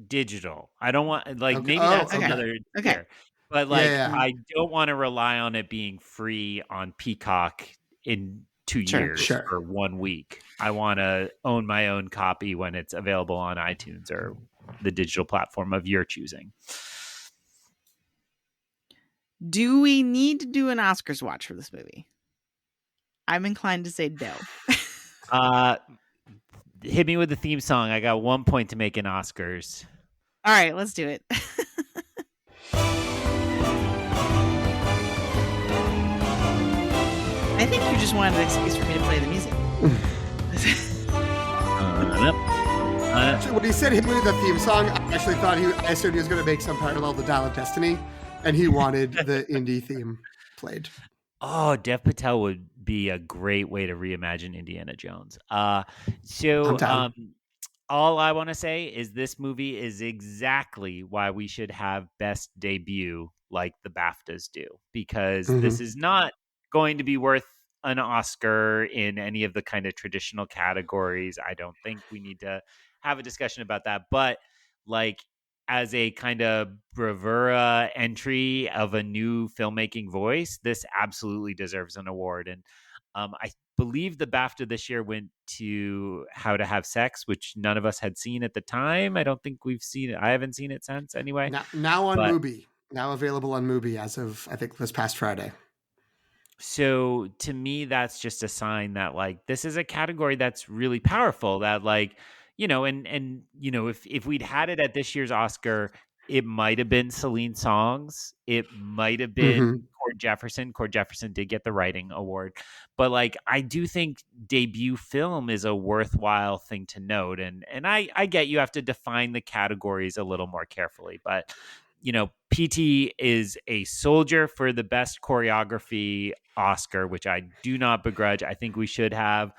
digital. I don't want like Okay. maybe Oh, that's okay. another Okay. tier. But Yeah, like yeah. I don't want to rely on it being free on Peacock in 2 Sure. years Sure. or 1 week. I want to own my own copy when it's available on iTunes or the digital platform of your choosing. Do we need to do an Oscars watch for this movie? I'm inclined to say no. Hit me with the theme song. I got 1 point to make in Oscars. All right, let's do it. I think you just wanted an excuse for me to play the music. Actually, when he said hit me with the theme song, I actually thought I assumed he was going to make some parallel to Dial of Destiny, and he wanted the indie theme played. Oh, Dev Patel would be a great way to reimagine Indiana Jones. So all I want to say is this movie is exactly why we should have best debut like the BAFTAs do, because this is not going to be worth an Oscar in any of the kind of traditional categories. I don't think we need to have a discussion about that, but like as a kind of bravura entry of a new filmmaking voice, this absolutely deserves an award. And I believe the BAFTA this year went to How to Have Sex, which none of us had seen at the time. I don't think we've seen it. I haven't seen it since anyway. Now on Mubi. Now available on Mubi as of, I think, this past Friday. So to me, that's just a sign that like this is a category that's really powerful. That like, and if we'd had it at this year's Oscar, it might have been Celine Songs. It might have been Cord Jefferson. Cord Jefferson did get the writing award, but like I do think debut film is a worthwhile thing to note. And I get you have to define the categories a little more carefully, but PT is a soldier for the best choreography Oscar, which I do not begrudge. I think we should have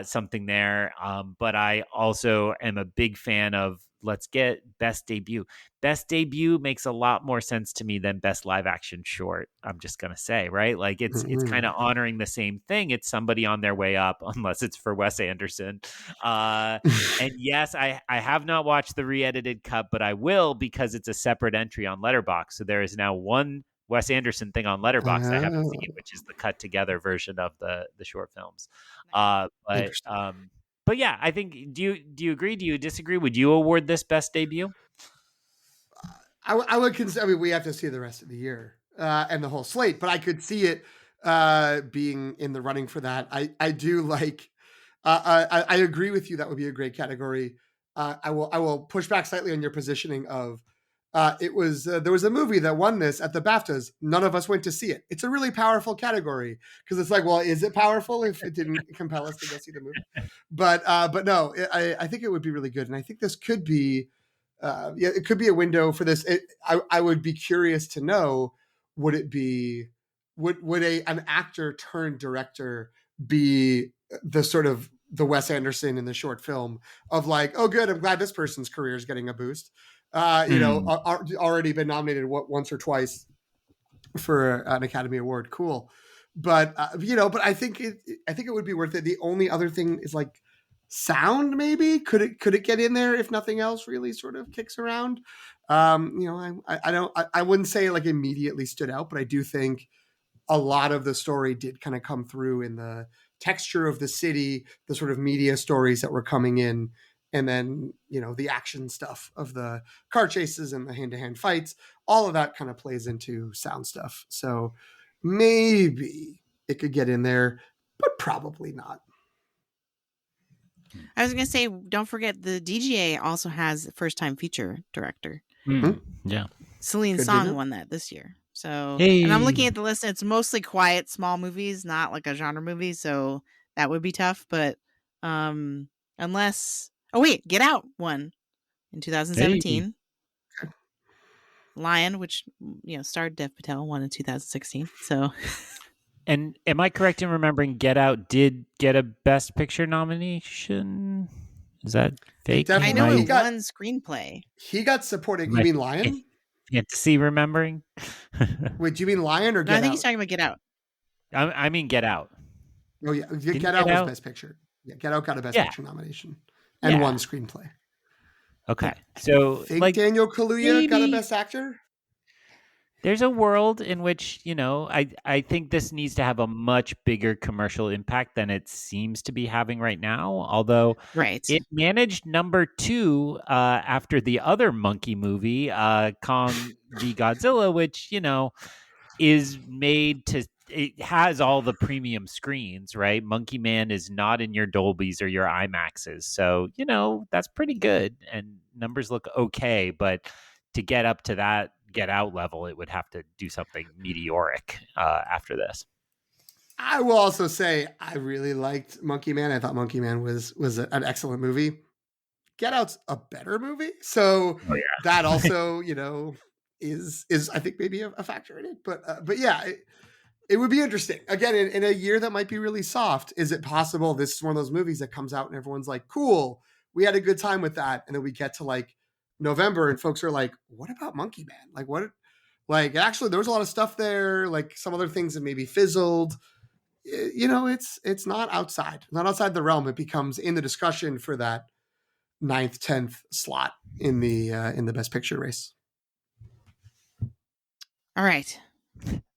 something there. But I also am a big fan of let's get best debut. Best debut makes a lot more sense to me than best live action short. I'm just going to say, right? Like it's kind of honoring the same thing. It's somebody on their way up, unless it's for Wes Anderson. And yes, I have not watched the re-edited cut, but I will because it's a separate entry on Letterboxd. So there is now one Wes Anderson thing on Letterboxd I haven't seen, which is the cut together version of the short films. But yeah, I think. Do you agree? Do you disagree? Would you award this best debut? I would consider. I mean, we have to see the rest of the year and the whole slate, but I could see it being in the running for that. I do like. I agree with you. That would be a great category. I will push back slightly on your positioning of. There was a movie that won this at the BAFTAs. None of us went to see it. It's a really powerful category because it's like, well, is it powerful if it didn't compel us to go see the movie? But no, I think it would be really good, and I think this could be, it could be a window for this. I would be curious to know, would it be, would an actor turned director be the sort of the Wes Anderson in the short film of like, oh, good, I'm glad this person's career is getting a boost. Already been nominated once or twice for an Academy Award. Cool. But, but I think it would be worth it. The only other thing is like sound, maybe could it get in there if nothing else really sort of kicks around? I wouldn't say like immediately stood out, but I do think a lot of the story did kind of come through in the texture of the city, the sort of media stories that were coming in. And then, the action stuff of the car chases and the hand-to-hand fights, all of that kind of plays into sound stuff. So maybe it could get in there, but probably not. I was going to say, don't forget the DGA also has first-time feature director. Yeah. Celine Song won that this year. So, and I'm looking at the list. It's mostly quiet, small movies, not like a genre movie. So that would be tough. But unless... Oh, wait, Get Out won in 2017. Lion, which starred Dev Patel, won in 2016. So, And am I correct in remembering Get Out did get a Best Picture nomination? Is that fake? I know it won screenplay. He got supporting. You mean Lion? Fantasy remembering? Wait, do you mean Lion or Get Out? I think he's talking about Get Out. I mean Get Out. Oh yeah, Get Out was Best Picture. Yeah, Get Out got a Best Picture nomination and won screenplay. Okay, so I think Daniel Kaluuya got a Best Actor. There's a world in which, I think this needs to have a much bigger commercial impact than it seems to be having right now. Although it managed number 2 after the other monkey movie, Kong v Godzilla, which, is made to, it has all the premium screens, right? Monkey Man is not in your Dolbys or your IMAXs. So, that's pretty good. And numbers look okay. But to get up to that Get Out level, it would have to do something meteoric after this. I will also say I really liked Monkey Man. I thought Monkey Man was an excellent movie. Get Out's a better movie, so that also is I think maybe a factor in it. But yeah, it would be interesting. Again, in a year that might be really soft, is it possible this is one of those movies that comes out and everyone's like, cool, we had a good time with that, and then we get to like November and folks are like, what about Monkey Man? Like what? Like actually there was a lot of stuff there, like some other things that maybe fizzled. It's not outside the realm. It becomes in the discussion for that 9th, 10th slot in the Best Picture race. All right.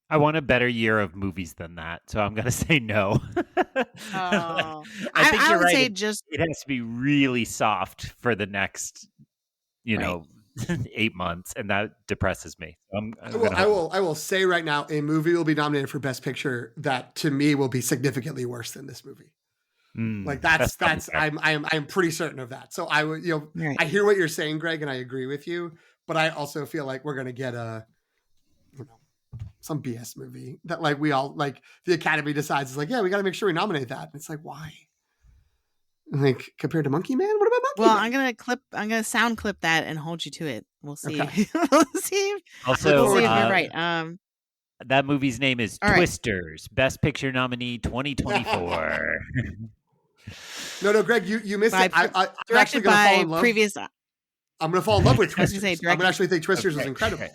I want a better year of movies than that, so I'm going to say no. Oh. I think you're would right. say it has to be really soft for the next, 8 months, and that depresses me. I will say right now, a movie will be nominated for Best Picture that to me will be significantly worse than this movie. Like that's I'm pretty certain of that. So I would, I hear what you're saying, Greg, and I agree with you, but I also feel like we're gonna get some BS movie that like we all like the Academy decides is like, yeah, we got to make sure we nominate that. And it's like, why? Like compared to Monkey Man, what about Monkey Man? I'm gonna sound clip that and hold you to it. We'll see. Okay. We'll see. Also, we'll see if you're right. That movie's name is Twisters, Best Picture nominee 2024. No, Greg, you missed it. I'm actually gonna fall in love. I'm gonna fall in love with Twisters. I'm gonna actually think Twisters was incredible. Okay.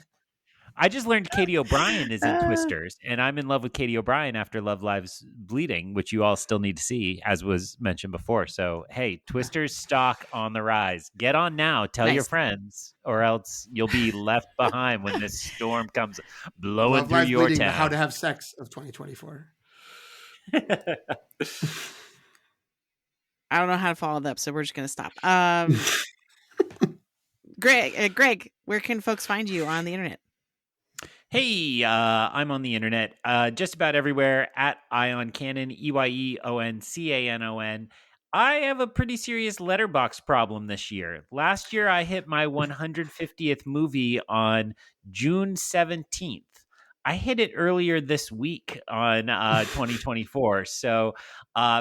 I just learned Katie O'Brien is in Twisters, and I'm in love with Katie O'Brien after Love Lives Bleeding, which you all still need to see, as was mentioned before. So, hey, Twisters stock on the rise. Get on now. Tell your friends, or else you'll be left behind when this storm comes blowing Love through Lives your Bleeding, town. How to Have Sex of 2024. I don't know how to follow that up, so we're just going to stop. Greg, where can folks find you on the internet? Hey, I'm on the internet just about everywhere at Ion Cannon, EYEONCANON. I have a pretty serious letterbox problem this year. Last year, I hit my 150th movie on June 17th. I hit it earlier this week on 2024. So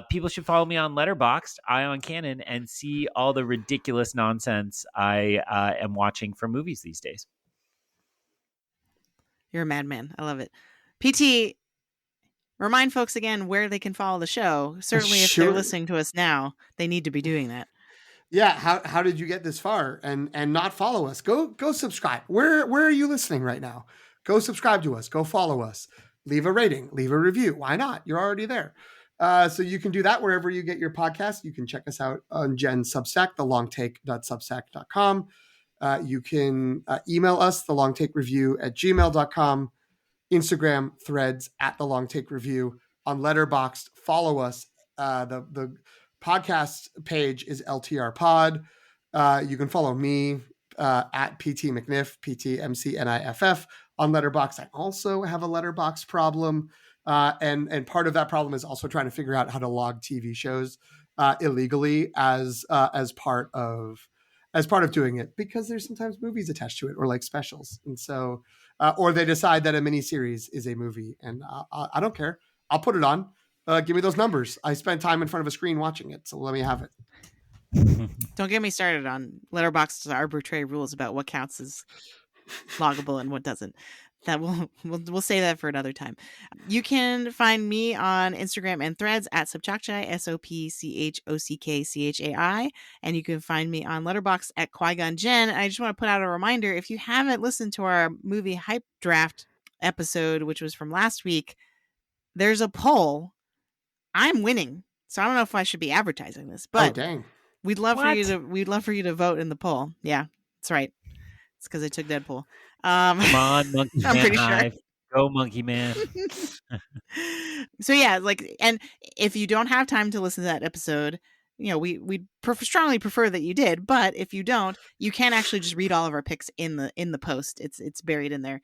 people should follow me on Letterboxd, Ion Cannon, and see all the ridiculous nonsense I am watching for movies these days. You're a madman. I love it. PT, remind folks again where they can follow the show. Certainly, if they're listening to us now, they need to be doing that. Yeah. How did you get this far and not follow us? Go subscribe. Where are you listening right now? Go subscribe to us. Go follow us. Leave a rating. Leave a review. Why not? You're already there. So you can do that wherever you get your podcast. You can check us out on Jen's Substack, thelongtake.substack.com. You can email us, thelongtakereview@gmail.com, Instagram, Threads @thelongtakereview, on Letterboxd. Follow us. The podcast page is LTR Pod. You can follow me at PT McNiff, PTMCNIFF on Letterboxd. I also have a Letterboxd problem. And part of that problem is also trying to figure out how to log TV shows illegally as part of doing it, because there's sometimes movies attached to it or like specials. And so, or they decide that a miniseries is a movie, and I don't care. I'll put it on. Give me those numbers. I spent time in front of a screen watching it, so let me have it. Don't get me started on Letterboxd's arbitrary rules about what counts as loggable and what doesn't. That we'll say that for another time. You can find me on Instagram and Threads at Subchakchai, SOPCHOCKCHAI, and you can find me on Letterboxd at Qui-Gon Jen. I just want to put out a reminder: if you haven't listened to our movie hype draft episode, which was from last week, there's a poll. I'm winning, so I don't know if I should be advertising this, but dang. we'd love for What? you to vote in the poll. Yeah, that's right. It's because I took Deadpool. Come on, Monkey I'm Man pretty sure. Hive. Go, Monkey Man. So yeah, like, and if you don't have time to listen to that episode, you know, we strongly prefer that you did. But if you don't, you can actually just read all of our picks in the post. It's buried in there,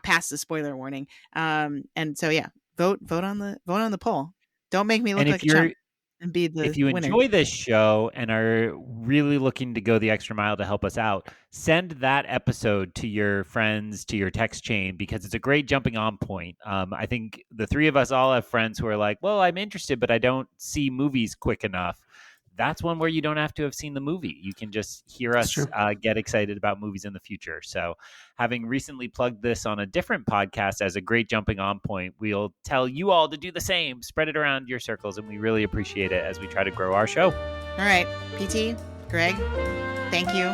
past the spoiler warning. And so yeah, vote on the poll. Don't make me look And like a chump and be the if you winner. enjoy this show and are really looking to go the extra mile to help us out, send that episode to your friends, to your text chain, because it's a great jumping on point. I think the three of us all have friends who are like, well, I'm interested, but I don't see movies quick enough. That's one where you don't have to have seen the movie. You can just hear us get excited about movies in the future. So having recently plugged this on a different podcast as a great jumping on point, we'll tell you all to do the same. Spread it around your circles, and we really appreciate it as we try to grow our show. All right, PT, Greg, thank you.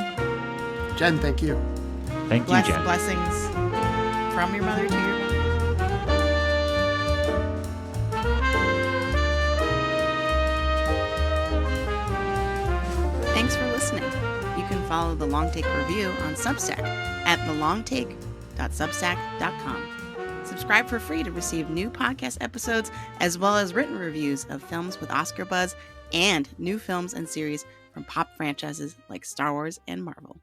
Jen, thank you. Thank you, Jen. Blessings from your mother to your mother. Thanks for listening. You can follow The Long Take Review on Substack at thelongtake.substack.com. Subscribe for free to receive new podcast episodes as well as written reviews of films with Oscar buzz and new films and series from pop franchises like Star Wars and Marvel.